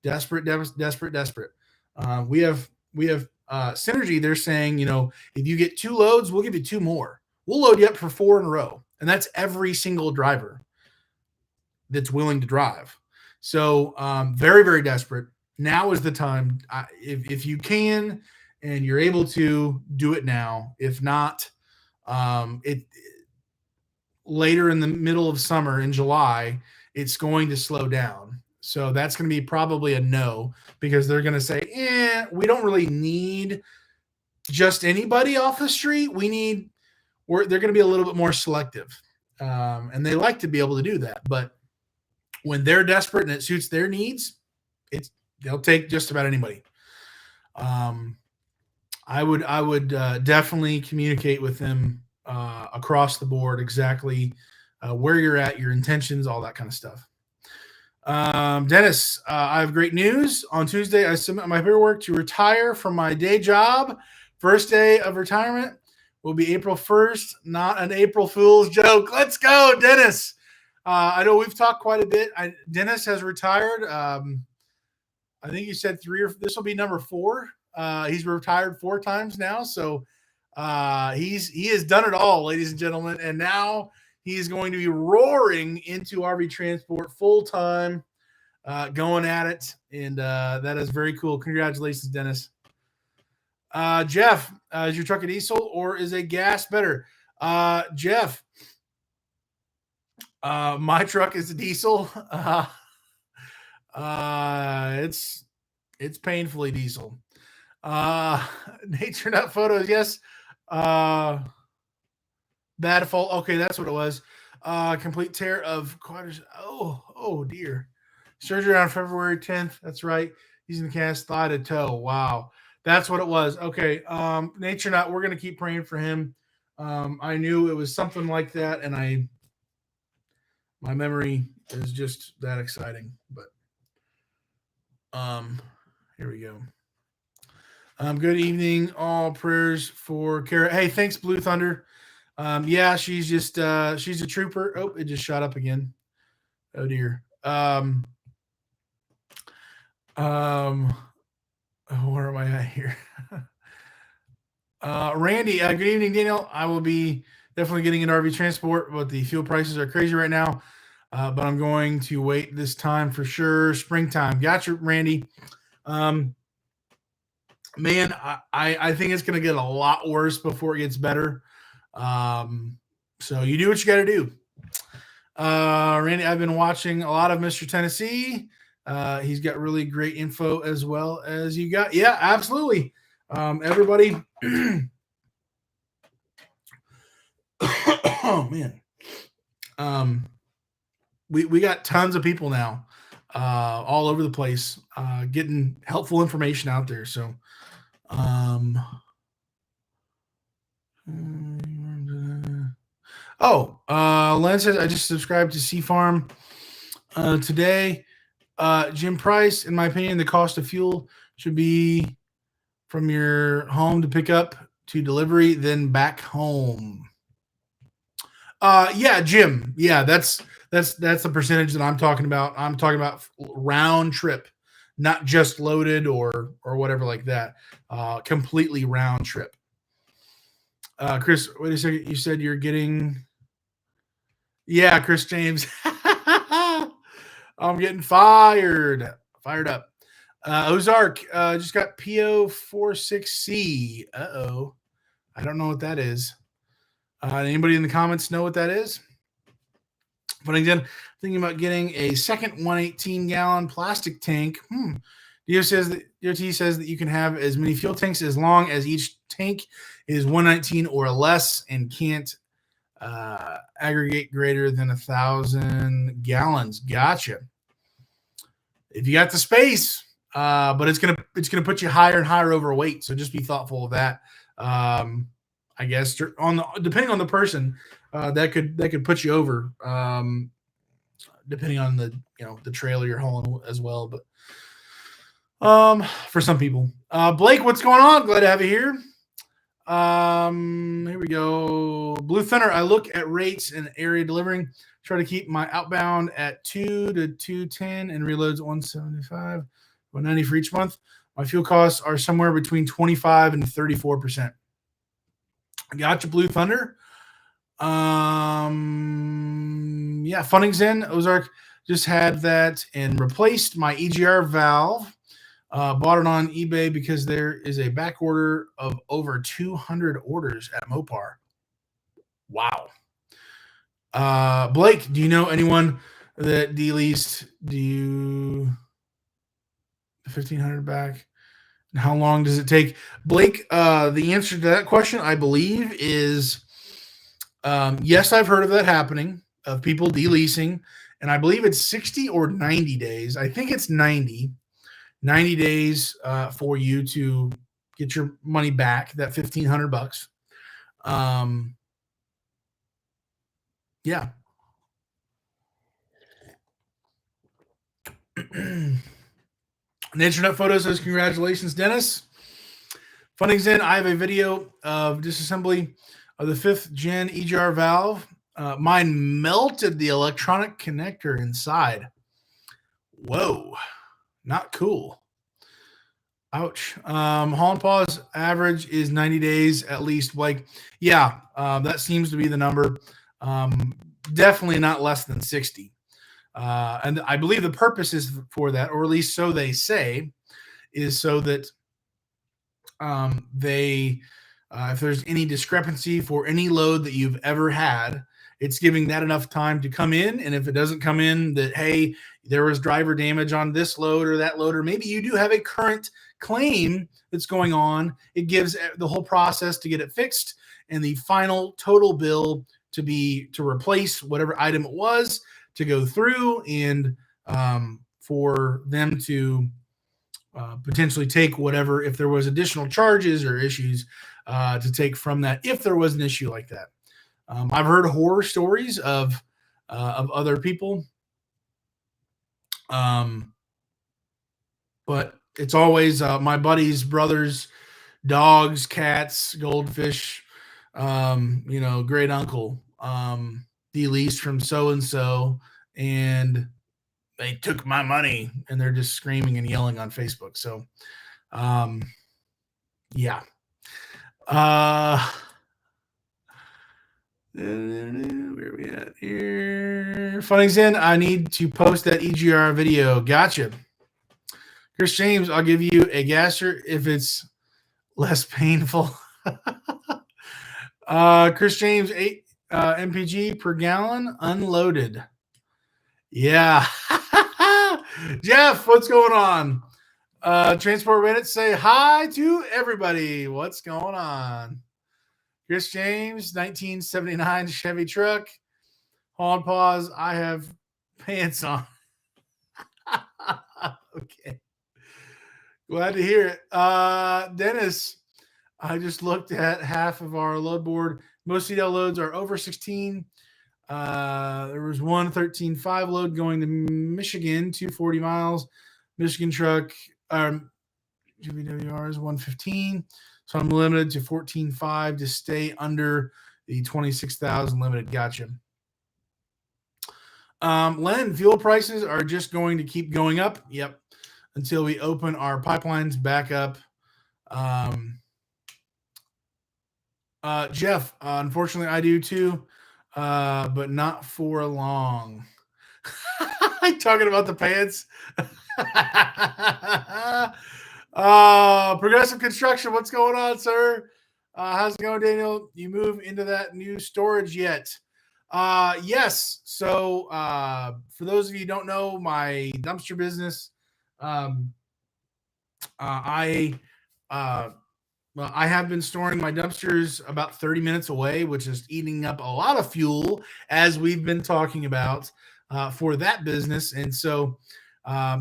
We have Synergy. They're saying, if you get 2 loads, we'll give you 2 more. We'll load you up for 4 in a row, and that's every single driver that's willing to drive. So very, very desperate. Now is the time. If you can and you're able to, do it now. If not, later in the middle of summer in July, it's going to slow down. So that's going to be probably a no, because they're going to say, we don't really need just anybody off the street. They're going to be a little bit more selective. And they like to be able to do that. But when they're desperate and it suits their needs, they'll take just about anybody. I would definitely communicate with them across the board exactly where you're at, your intentions, all that kind of stuff. Dennis, I have great news. On Tuesday, I submit my paperwork to retire from my day job. First day of retirement will be April 1st, not an April Fool's joke. Let's go, Dennis. I know we've talked quite a bit. Dennis has retired. I think you said 3 or this will be number 4. He's retired 4 times now. So he has done it all, ladies and gentlemen. And now he's going to be roaring into RV transport full time, going at it. And that is very cool. Congratulations, Dennis. Jeff, is your truck a diesel or is a gas better? Jeff, my truck is a diesel. It's painfully diesel. Nature Nut Photos, yes. Bad fault. Okay, that's what it was. Complete tear of quarters. Oh dear. Surgery on February 10th. That's right. Using the cast thigh to toe. Wow. That's what it was. Okay. Nature Nut, we're gonna keep praying for him. I knew it was something like that, and my memory is just that exciting. But here we go. Good evening. All prayers for Kara. Hey, thanks, Blue Thunder. Yeah, she's a trooper. Oh, it just shot up again. Oh dear. Where am I at here? Randy, good evening, Daniel. I will be definitely getting an RV transport, but the fuel prices are crazy right now. But I'm going to wait this time for sure. Springtime. Gotcha, Randy. Man, I think it's going to get a lot worse before it gets better. So you do what you got to do. Randy, I've been watching a lot of Mr. Tennessee. He's got really great info as well as you got. Yeah, absolutely. Everybody. Oh man. We got tons of people now, all over the place, getting helpful information out there. So, Len says, I just subscribed to Sea Farm today. Jim Price, in my opinion, the cost of fuel should be from your home to pick up to delivery, then back home. Yeah, Jim. Yeah, that's the percentage that I'm talking about. I'm talking about round trip, not just loaded or whatever like that. Completely round trip. Chris, wait a second. You said you're getting. Yeah, Chris James. I'm getting fired up. Ozark just got PO46C. Uh-oh. I don't know what that is. Anybody in the comments know what that is? But again, thinking about getting a second 118-gallon plastic tank. DOT says that you can have as many fuel tanks as long as each tank is 119 or less and can't aggregate greater than 1,000 gallons. Gotcha. If you got the space, but it's gonna put you higher and higher overweight. So just be thoughtful of that. I guess depending on the person, that could put you over. Depending on the trailer you're hauling as well. But for some people, Blake, what's going on? Glad to have you here. Here we go. Blue Thunder. I look at rates and area delivering. Try to keep my outbound at 2 to 210 and reloads 175, 190 for each month. My fuel costs are somewhere between 25 and 34%. Gotcha, Blue Thunder. Yeah, Funnings in Ozark just had that and replaced my EGR valve. Bought it on eBay because there is a back order of over 200 orders at Mopar. Wow. Blake, do you know anyone that de-leased? Do you 1,500 back? And how long does it take? Blake, the answer to that question, I believe, is yes, I've heard of that happening, of people de-leasing, and I believe it's 60 or 90 days. I think it's 90 days for you to get your money back, that $1,500. Yeah. Internet Photo says, congratulations, Dennis. Funnings in, I have a video of disassembly of the 5th gen EGR valve. Mine melted the electronic connector inside. Whoa, not cool. Ouch. Haul and pause average is 90 days at least. Like, yeah, that seems to be the number. Definitely not less than 60. And I believe the purpose is for that, or at least so they say, is so that if there's any discrepancy for any load that you've ever had, it's giving that enough time to come in. And if it doesn't come in, that, hey, there was driver damage on this load or that load, or maybe you do have a current claim that's going on, it gives the whole process to get it fixed and the final total bill to replace whatever item it was, to go through and for them to potentially take whatever, if there was additional charges or issues to take from that, if there was an issue like that. I've heard horror stories of other people, but it's always my buddies, brothers, dogs, cats, goldfish, great uncle, de-leased from so-and-so, and they took my money, and they're just screaming and yelling on Facebook. So, yeah. Where are we at here? Funnings in, I need to post that EGR video. Gotcha. Chris James, I'll give you a gasser if it's less painful. Chris James, 8 mpg per gallon unloaded. Yeah. Jeff, what's going on? Transport Reddit, say hi to everybody. What's going on? Chris James, 1979 Chevy truck. Haul and pause. I have pants on. Okay. Glad to hear it. Dennis, I just looked at half of our load board. Most CDL loads are over 16. There was one 13.5 load going to Michigan, 240 miles. Michigan truck, GBWR is 115. So I'm limited to 14.5 to stay under the 26,000 limited. Gotcha. Len, fuel prices are just going to keep going up. Yep. Until we open our pipelines back up. Jeff, unfortunately, I do too, but not for long. Talking about the pants. Progressive Construction, what's going on, sir? How's it going, Daniel? You move into that new storage yet? Yes. So for those of you who don't know, my dumpster business, I have been storing my dumpsters about 30 minutes away, which is eating up a lot of fuel, as we've been talking about for that business. And so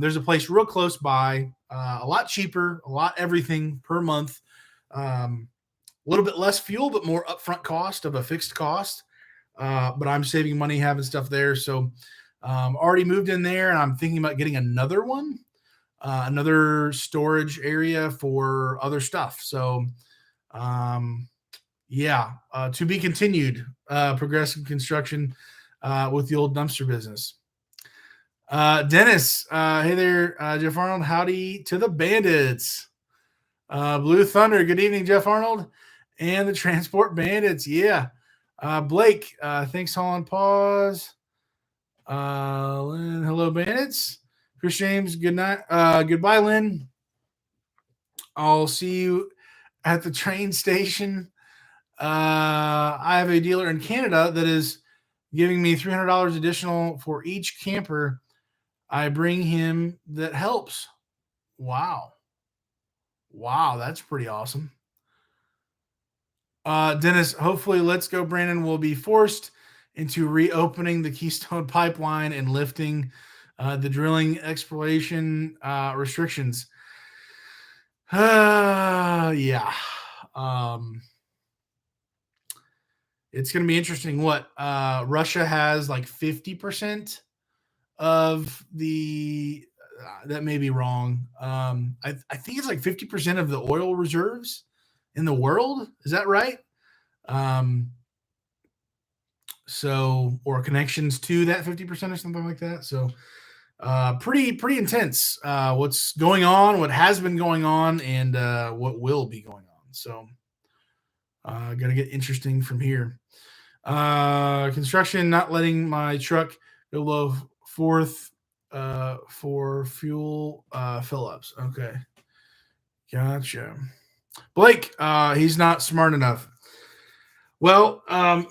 there's a place real close by, a lot cheaper, a lot everything per month, a little bit less fuel, but more upfront cost of a fixed cost. But I'm saving money having stuff there. So already moved in there, and I'm thinking about getting another one. Another storage area for other stuff. So, to be continued. Progressive Construction with the old dumpster business. Dennis, hey there, Jeff Arnold. Howdy to the bandits. Blue Thunder, good evening, Jeff Arnold, and the Transport Bandits. Yeah. Blake, thanks, Holland. Pause. Lynn, hello, bandits. Chris James, good night. Goodbye, Lynn. I'll see you at the train station. I have a dealer in Canada that is giving me $300 additional for each camper I bring him that helps. Wow, that's pretty awesome. Dennis, hopefully Let's Go Brandon will be forced into reopening the Keystone Pipeline and lifting the drilling exploration restrictions. Yeah. It's going to be interesting. What Russia has like 50% of the that may be wrong. I think it's like 50% of the oil reserves in the world. Is that right? So, or connections to that 50% or something like that. So, pretty intense. What's going on, what has been going on, and what will be going on. So, gonna get interesting from here. Construction not letting my truck go below fourth for fuel fill-ups. Okay, gotcha. Blake, he's not smart enough. Well, I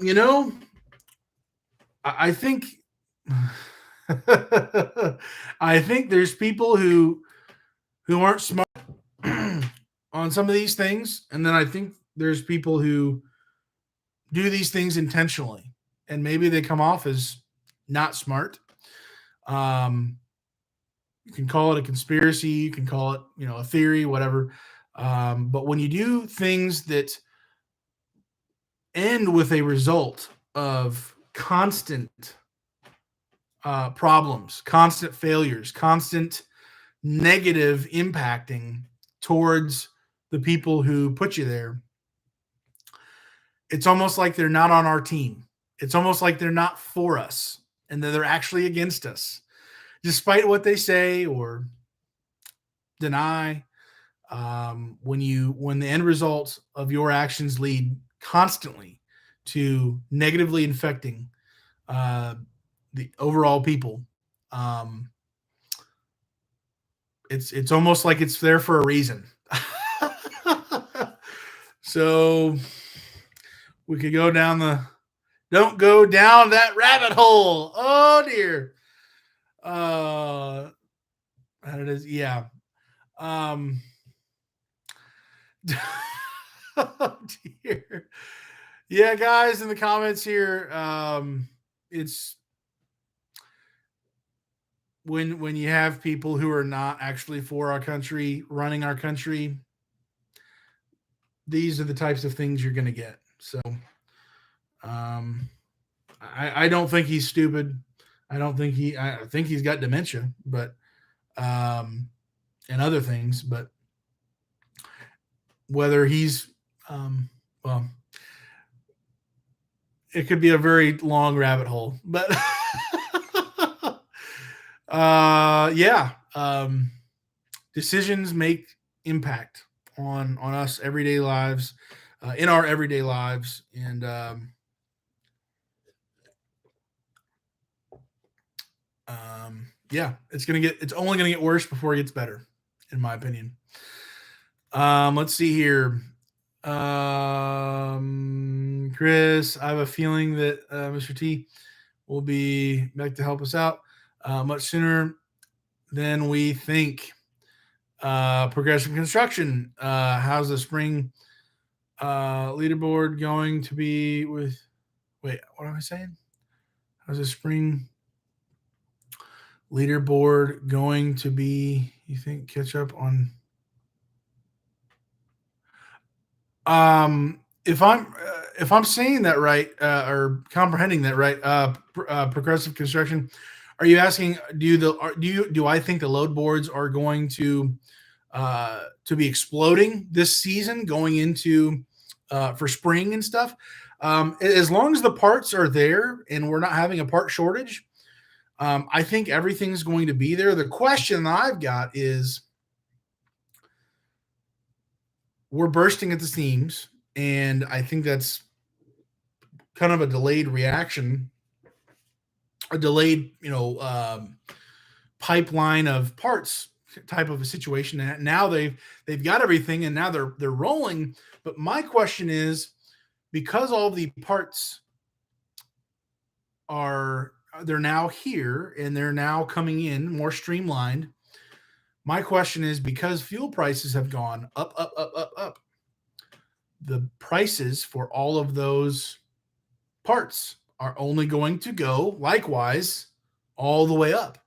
think I think there's people who aren't smart on some of these things, and then I think there's people who do these things intentionally, and maybe they come off as not smart. You can call it a conspiracy, you can call it, a theory, whatever. But when you do things that end with a result of constant problems, constant failures, constant negative impacting towards the people who put you there, it's almost like they're not on our team. It's almost like they're not for us, and that they're actually against us, despite what they say or deny. When the end result of your actions lead constantly to negatively infecting the overall people, it's almost like it's there for a reason. So we could go down don't go down that rabbit hole. Oh dear. How it is, yeah. Oh dear. Yeah, guys, in the comments here, it's when you have people who are not actually for our country, running our country, these are the types of things you're going to get. So, I don't think he's stupid. I think he's got dementia, but and other things, but whether he's well, it could be a very long rabbit hole, but yeah, decisions make impact on us everyday lives, in our everyday lives, and yeah, it's only gonna get worse before it gets better, in my opinion. Let's see here. Chris, I have a feeling that Mr. T will be back to help us out much sooner than we think. Progressive construction. How's the spring leaderboard going to be with? Wait, what am I saying? How's the spring leaderboard going to be? You think catch up on? If I'm saying that right or comprehending that right, progressive construction. Are you asking? Do I think the load boards are going to be exploding this season, going into for spring and stuff? As long as the parts are there and we're not having a part shortage, I think everything's going to be there. The question that I've got is we're bursting at the seams, and I think that's kind of a delayed reaction, a delayed, pipeline of parts type of a situation. And now they've got everything, and now they're rolling. But my question is, because all the parts they're now here and they're now coming in more streamlined. My question is, because fuel prices have gone up, up, up, up, up, the prices for all of those parts are only going to go likewise all the way up,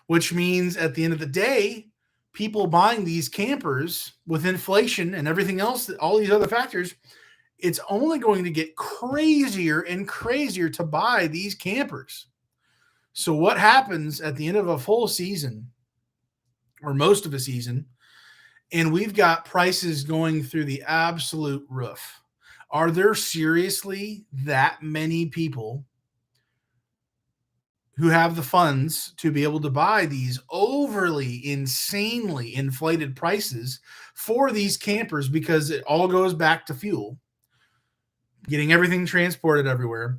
which means at the end of the day, people buying these campers with inflation and everything else, all these other factors, it's only going to get crazier and crazier to buy these campers. So what happens at the end of a full season or most of a season, and we've got prices going through the absolute roof? Are there seriously that many people who have the funds to be able to buy these overly, insanely inflated prices for these campers? Because it all goes back to fuel, getting everything transported everywhere.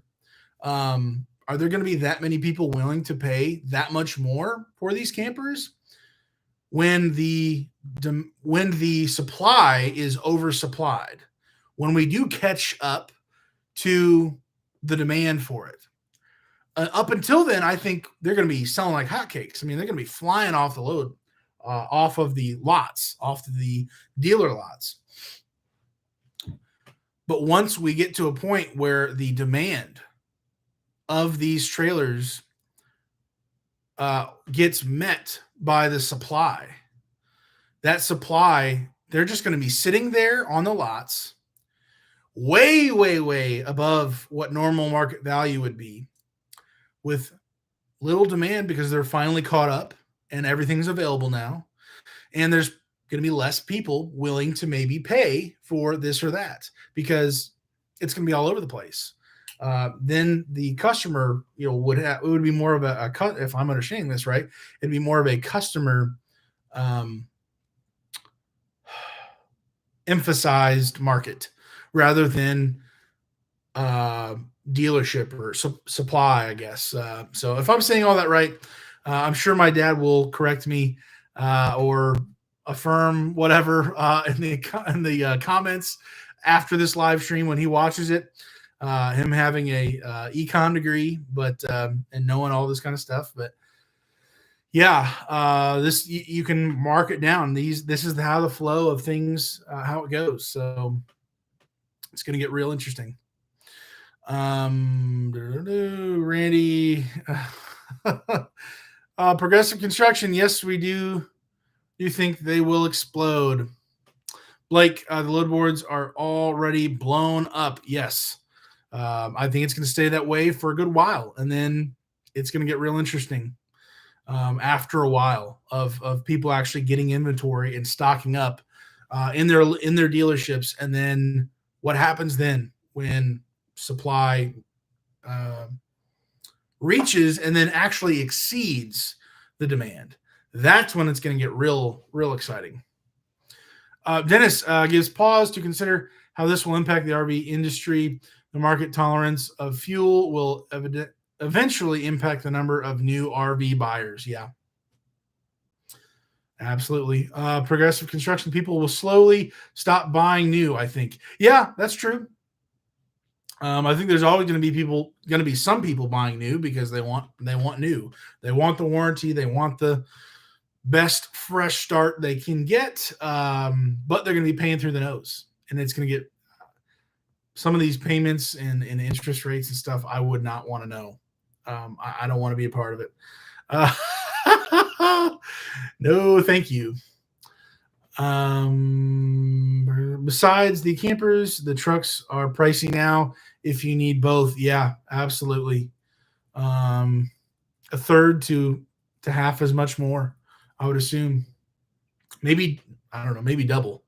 Are there going to be that many people willing to pay that much more for these campers when the supply is oversupplied? When we do catch up to the demand for it. Up until then, I think they're going to be selling like hotcakes. I mean, they're going to be flying off the load, off of the lots, off the dealer lots. But once we get to a point where the demand of these trailers gets met by the supply, that supply, they're just going to be sitting there on the lots, way, way, way above what normal market value would be, with little demand because they're finally caught up and everything's available now. And there's going to be less people willing to maybe pay for this or that because it's going to be all over the place. Then the customer, it would be more of a cut. If I'm understanding this right, it'd be more of a customer emphasized market rather than dealership or supply, I guess. So if I'm saying all that right, I'm sure my dad will correct me or affirm whatever in the comments after this live stream when he watches it. Him having a econ degree, but and knowing all this kind of stuff, but yeah, this you can mark it down. This is how the flow of things, how it goes. So it's going to get real interesting. Randy, progressive construction. Yes, we do. You think they will explode? Blake, the load boards are already blown up. Yes. I think it's going to stay that way for a good while, and then it's going to get real interesting after a while of people actually getting inventory and stocking up in their dealerships, and then what happens then when supply uh, reaches and then actually exceeds the demand? That's when it's going to get real exciting. Dennis gives pause to consider how this will impact the RV industry. The market tolerance of fuel will eventually impact the number of new RV buyers. Yeah, absolutely. Progressive construction people will slowly stop buying new, I think. Yeah, that's true. I think there's always going to be some people buying new because they want new. They want the warranty. They want the best fresh start they can get, but they're going to be paying through the nose, and it's going to get some of these payments and interest rates and stuff. I would not want to know. I don't want to be a part of it. No, thank you. Besides the campers, the trucks are pricey now. If you need both, yeah, absolutely. A third to half as much more, I would assume. Maybe, I don't know, maybe double.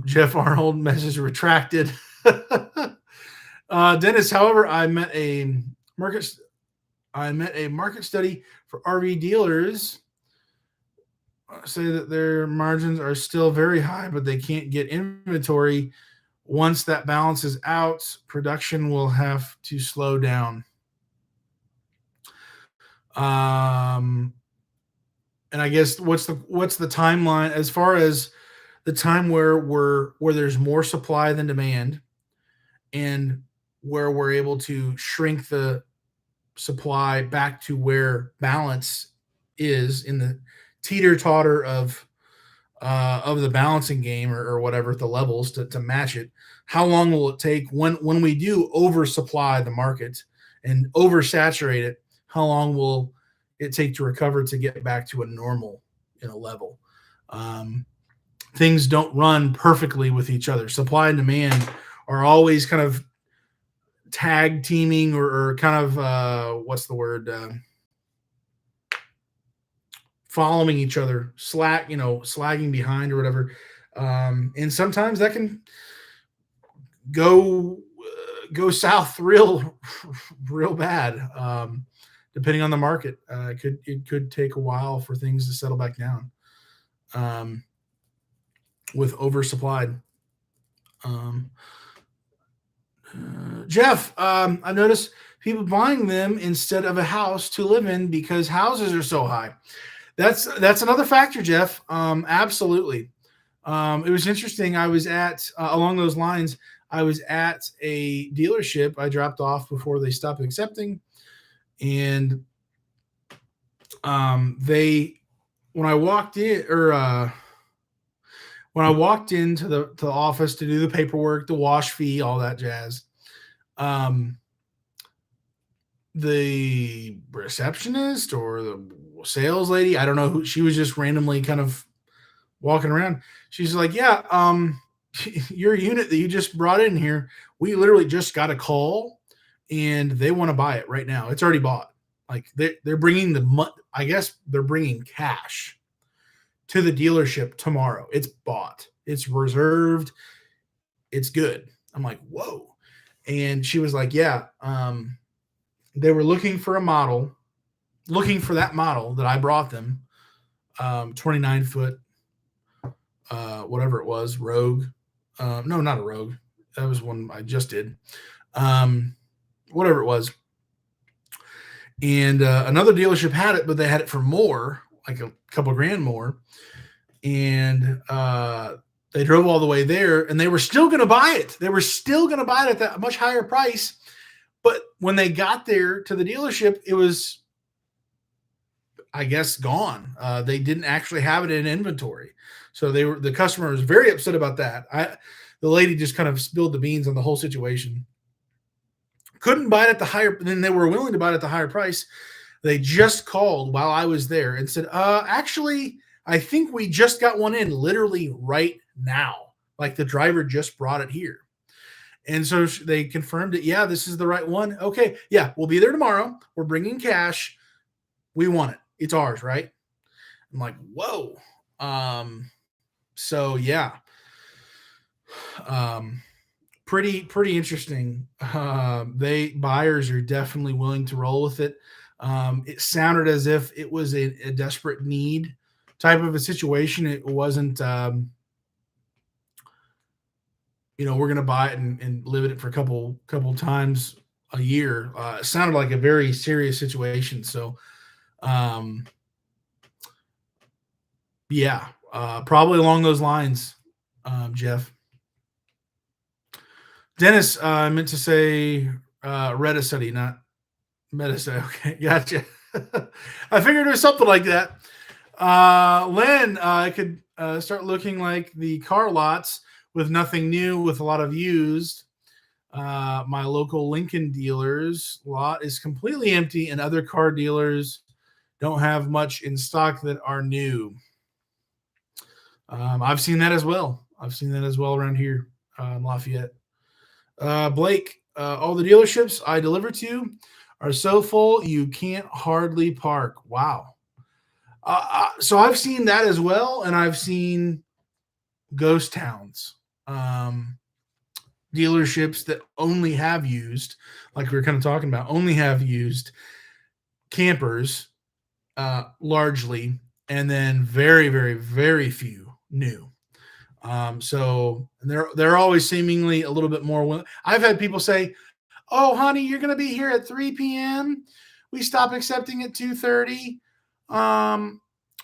Jeff Arnold message retracted. Dennis, however, I met a market study for RV dealers say that their margins are still very high, but they can't get inventory. Once that balances out, production will have to slow down. And I guess what's the timeline as far as the time where there's more supply than demand, and where we're able to shrink the supply back to where balance is in the teeter-totter of the balancing game, or whatever, the levels to match it. How long will it take when we do oversupply the market and oversaturate it? How long will it take to recover to get back to a normal level? Things don't run perfectly with each other. Supply and demand are always kind of tag teaming, or kind of what's the word? Following each other, slagging behind or whatever. And sometimes that can go south real bad, depending on the market. It could take a while for things to settle back down with oversupplied. Jeff, I noticed people buying them instead of a house to live in because houses are so high. That's another factor, Jeff. Absolutely. It was interesting. I was at along those lines. I was at a dealership. I dropped off before they stopped accepting, and when I walked into the office to do the paperwork, the wash fee, all that jazz, the receptionist or the sales lady, I don't know who, she was just randomly kind of walking around. She's like, yeah, your unit that you just brought in here, we literally just got a call and they want to buy it right now. It's already bought. Like they're bringing I guess they're bringing cash to the dealership tomorrow. It's bought. It's reserved. It's good. I'm like, whoa. And she was like, yeah, they were looking for that model that I brought them, 29 foot, whatever it was, Rogue. No, not a Rogue. That was one I just did. Whatever it was. And another dealership had it, but they had it for more, like a couple grand more. And they drove all the way there, and they were still going to buy it. They were still going to buy it at that much higher price. But when they got there to the dealership, it was, I guess, gone. They didn't actually have it in inventory. So the customer was very upset about that. The lady just kind of spilled the beans on the whole situation. Couldn't buy it at the higher, then they were willing to buy it at the higher price. They just called while I was there and said, actually, I think we just got one in literally right now. Like the driver just brought it here. And so they confirmed it. Yeah, this is the right one. Okay. Yeah, we'll be there tomorrow. We're bringing cash. We want it. It's ours, right? I'm like, whoa. So yeah, um, pretty interesting. They buyers are definitely willing to roll with it. It sounded as if it was a desperate need type of a situation. It wasn't, we're going to buy it and live in it for a couple times a year. It sounded like a very serious situation. So, um, yeah, probably along those lines, Jeff. Dennis, I meant to say Reddit study, not medicine. Okay, gotcha. I figured it was something like that. Lynn, I could start looking like the car lots with nothing new, with a lot of used. My local Lincoln dealers lot is completely empty, and other car dealers don't have much in stock that are new. I've seen that as well. I've seen that as well around here in Lafayette. Blake, all the dealerships I deliver to are so full you can't hardly park. Wow. So I've seen that as well, and I've seen ghost towns, um, dealerships that only have used, like we were kind of talking about, only have used campers, largely, and then very, very, very few new. So they're always seemingly a little bit more. I've had people say, "Oh, honey, you're going to be here at 3 p.m. We stop accepting at 2:30. Um,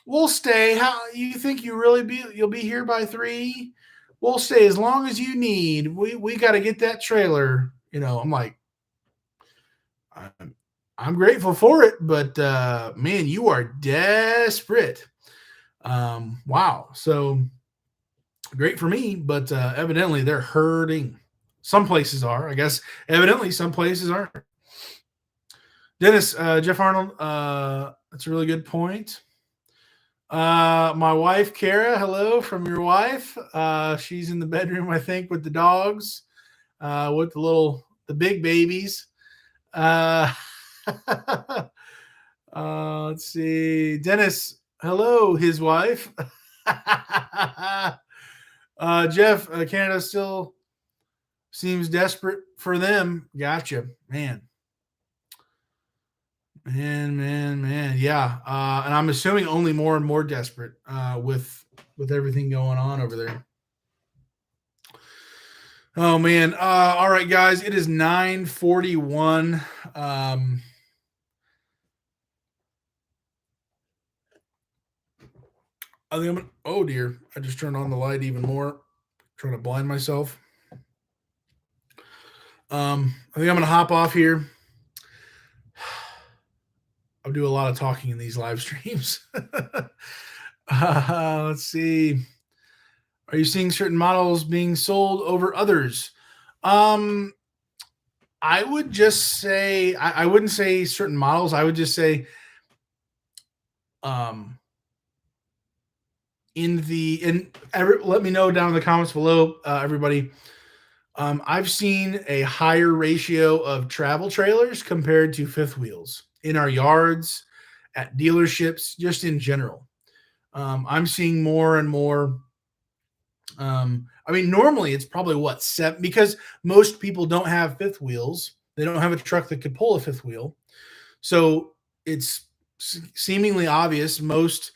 we'll stay. How you think you'll be here by 3? We'll stay as long as you need. We got to get that trailer." I'm like, I'm grateful for it, but man, you are desperate. Wow. So great for me, but evidently they're hurting. Some places are, I guess. Evidently, some places aren't. Dennis, Jeff Arnold, that's a really good point. My wife, Kara, hello from your wife. She's in the bedroom, I think, with the dogs, with the big babies. Uh, let's see. Dennis, hello, his wife. Jeff, Canada still seems desperate for them. Gotcha, man. Man. Yeah. And I'm assuming only more and more desperate with everything going on over there. Oh man. All right, guys. It is 9:41. I think oh dear. I just turned on the light even more. Trying to blind myself. I think I'm gonna hop off here. I'll do a lot of talking in these live streams. Let's see. Are you seeing certain models being sold over others? Um, I would just say I wouldn't say certain models. I would just say um let me know down in the comments below, everybody. I've seen a higher ratio of travel trailers compared to fifth wheels in our yards, at dealerships, just in general. I'm seeing more and more. I mean, normally it's probably what, seven, because most people don't have fifth wheels. They don't have a truck that could pull a fifth wheel. So it's seemingly obvious most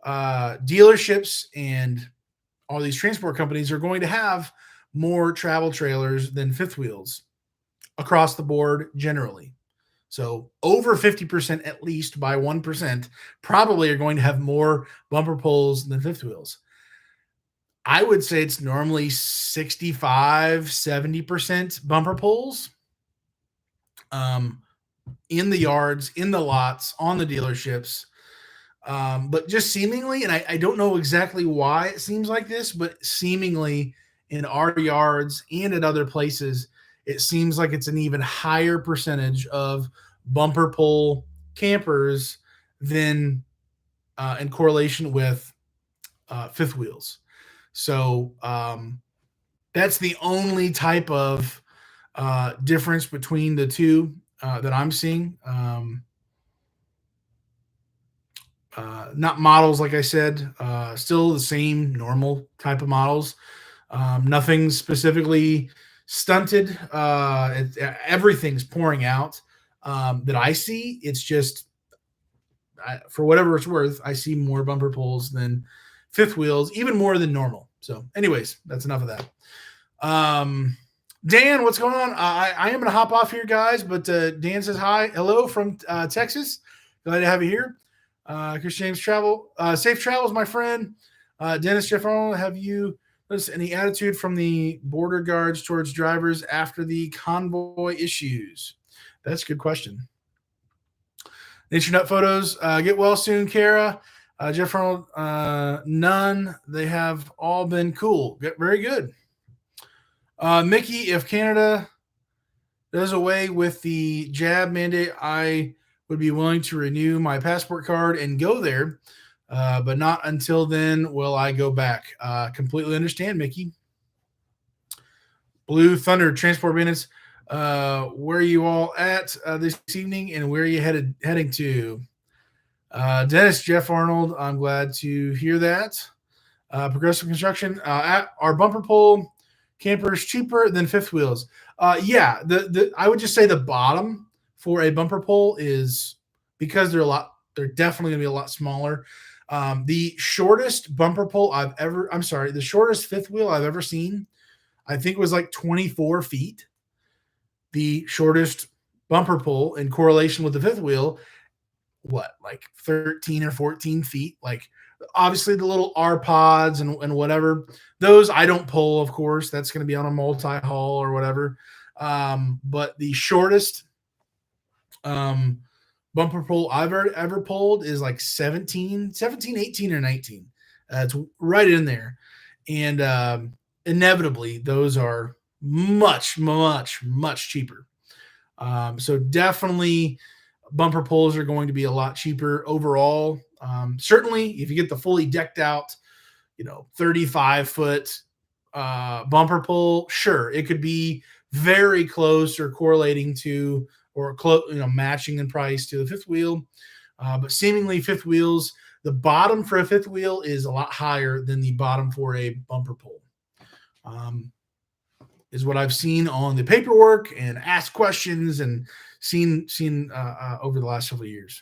dealerships and all these transport companies are going to have more travel trailers than fifth wheels across the board generally. So over 50% at least by 1% probably are going to have more bumper pulls than fifth wheels. I would say it's normally 65, 70% bumper pulls in the yards, in the lots, on the dealerships. But just seemingly, and I don't know exactly why it seems like this, but seemingly in our yards and at other places, it seems like it's an even higher percentage of bumper pull campers than in correlation with fifth wheels. So that's the only type of difference between the two that I'm seeing. not models, like I said, still the same normal type of models. Nothing specifically stunted. Everything's pouring out that I see. It's just, for whatever it's worth, I see more bumper pulls than fifth wheels, even more than normal. So, anyways, that's enough of that. Dan, what's going on? I am going to hop off here, guys, but Dan says hi. Hello from Texas. Glad to have you here. Chris James, safe travels, my friend. Dennis Jeff Arnold, have you noticed any attitude from the border guards towards drivers after the convoy issues? That's a good question. Nature Nut Photos, get well soon, Kara. Jeff Arnold, none. They have all been cool. Very good. Mickey, if Canada does away with the jab mandate, I would be willing to renew my passport card and go there, but not until then will I go back. Completely understand, Mickey. Blue Thunder, Transport Bandits, where are you all at this evening, and where are you heading to? Dennis, Jeff Arnold, I'm glad to hear that. Progressive Construction, our bumper pull campers cheaper than fifth wheels. Yeah, I would just say the bottom for a bumper pull is, because they're definitely gonna be a lot smaller. The shortest bumper pull the shortest fifth wheel I've ever seen, I think was like 24 feet. The shortest bumper pull in correlation with the fifth wheel, like 13 or 14 feet. Like, obviously the little R pods and whatever, those I don't pull, of course. That's going to be on a multi-haul or whatever. But the shortest bumper pull I've ever pulled is like 17, 18, or 19. It's right in there. And inevitably, those are much, much, much cheaper. So definitely bumper pulls are going to be a lot cheaper overall. Certainly, if you get the fully decked out, 35-foot bumper pull, sure, it could be very close or correlating to, or matching in price to the fifth wheel. But seemingly fifth wheels, the bottom for a fifth wheel is a lot higher than the bottom for a bumper pull. Is what I've seen on the paperwork and asked questions and seen over the last several years.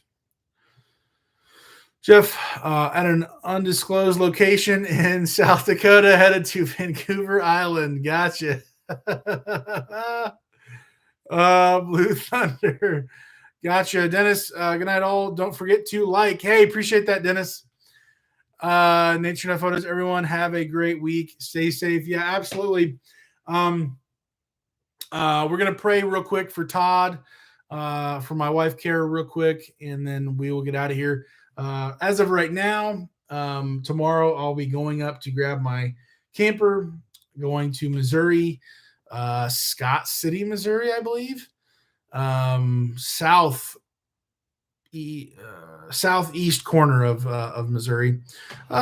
Jeff, at an undisclosed location in South Dakota, headed to Vancouver Island. Gotcha. Blue Thunder. Gotcha. Dennis, good night all. Don't forget to like. Hey, appreciate that, Dennis. Nature Nut Photos, everyone have a great week. Stay safe. Yeah, absolutely. We're going to pray real quick for Todd, for my wife, Kara, real quick, and then we will get out of here. As of right now, tomorrow I'll be going up to grab my camper, going to Missouri, Scott City, Missouri, I believe. Southeast corner of Missouri.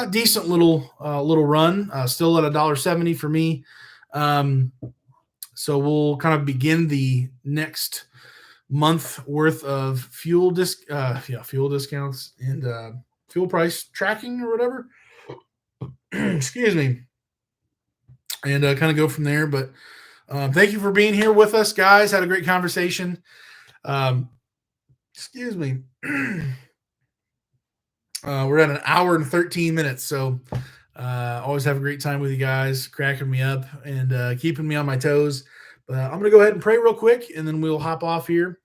Decent little run. Still at $1.70 for me. So we'll kind of begin the next month worth of fuel discounts and fuel price tracking or whatever. Excuse me. And kind of go from there. But thank you for being here with us, guys. Had a great conversation. Excuse me. We're at an hour and 13 minutes. So always have a great time with you guys, cracking me up and keeping me on my toes. But I'm going to go ahead and pray real quick, and then we'll hop off here.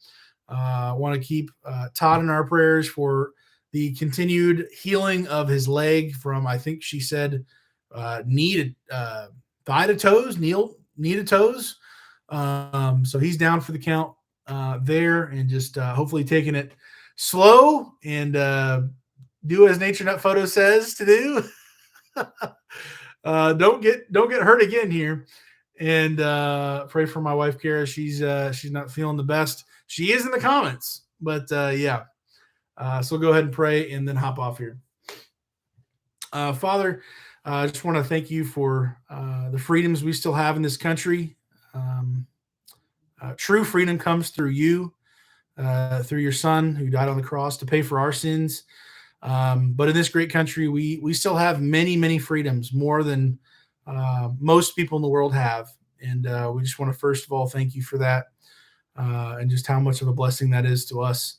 I want to keep Todd in our prayers for the continued healing of his leg from, I think she said, thigh to toes, knee to toes. So he's down for the count there, and just hopefully taking it slow and do as Nature Nut Photo says to do. Don't get hurt again here. And pray for my wife, Kara. She's not feeling the best. She is in the comments, but yeah. So go ahead and pray and then hop off here. Father, I just want to thank you for the freedoms we still have in this country. True freedom comes through you, through your son who died on the cross to pay for our sins. But in this great country, we still have many, many freedoms, more than most people in the world have. And we just want to, first of all, thank you for that, and just how much of a blessing that is to us,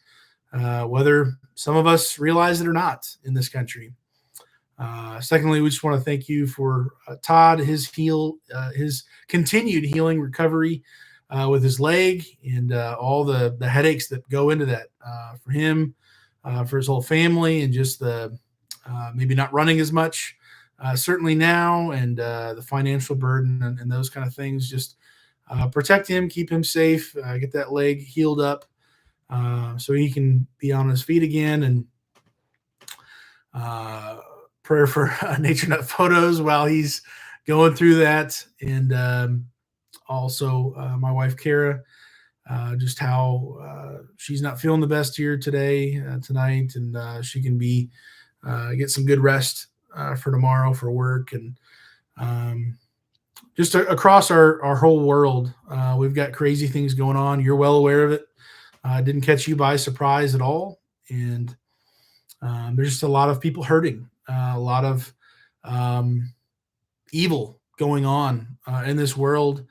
whether some of us realize it or not in this country. Secondly, we just want to thank you for Todd, his continued healing recovery with his leg, and all the headaches that go into that for him, for his whole family, and just the maybe not running as much, certainly now, and the financial burden and those kind of things. Just protect him, keep him safe, get that leg healed up, so he can be on his feet again. And prayer for Nature Nut Photos while he's going through that. And also my wife, Kara, just how she's not feeling the best here tonight, and she can get some good rest for tomorrow for work. And just across our whole world, we've got crazy things going on. You're well aware of it. Didn't catch you by surprise at all. And there's just a lot of people hurting, a lot of evil going on in this world.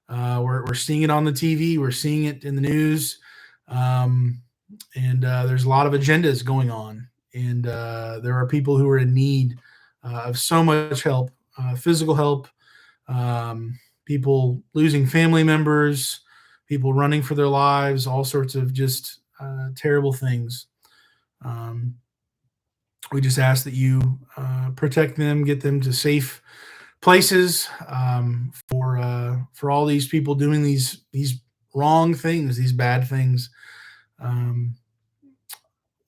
We're seeing it on the TV. We're seeing it in the news. And there's a lot of agendas going on. And there are people who are in need of so much help, physical help, people losing family members, people running for their lives, all sorts of just terrible things. We just ask that you protect them, get them to safe places, for all these people doing these wrong things, these bad things.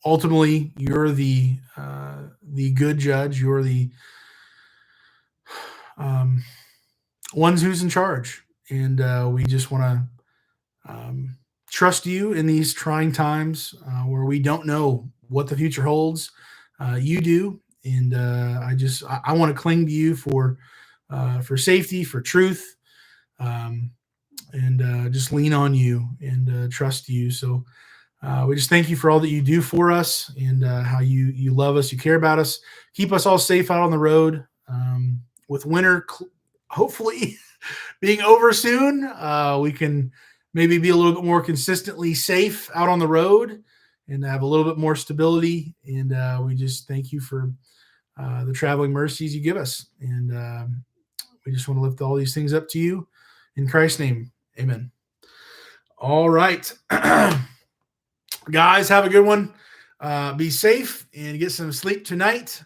Ultimately, you're the good judge. You're the ones who's in charge, and we just want to trust you in these trying times where we don't know what the future holds. You do, and I want to cling to you for safety, for truth, and just lean on you and trust you. So we just thank you for all that you do for us, and how you love us, you care about us. Keep us all safe out on the road. With winter hopefully being over soon, we can maybe be a little bit more consistently safe out on the road and have a little bit more stability. And we just thank you for the traveling mercies you give us. And we just want to lift all these things up to you in Christ's name. Amen. All right. Guys, have a good one. Be safe and get some sleep tonight.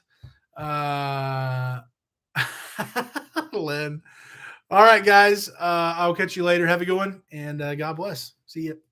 Len. All right, guys. I'll catch you later. Have a good one, and God bless. See you.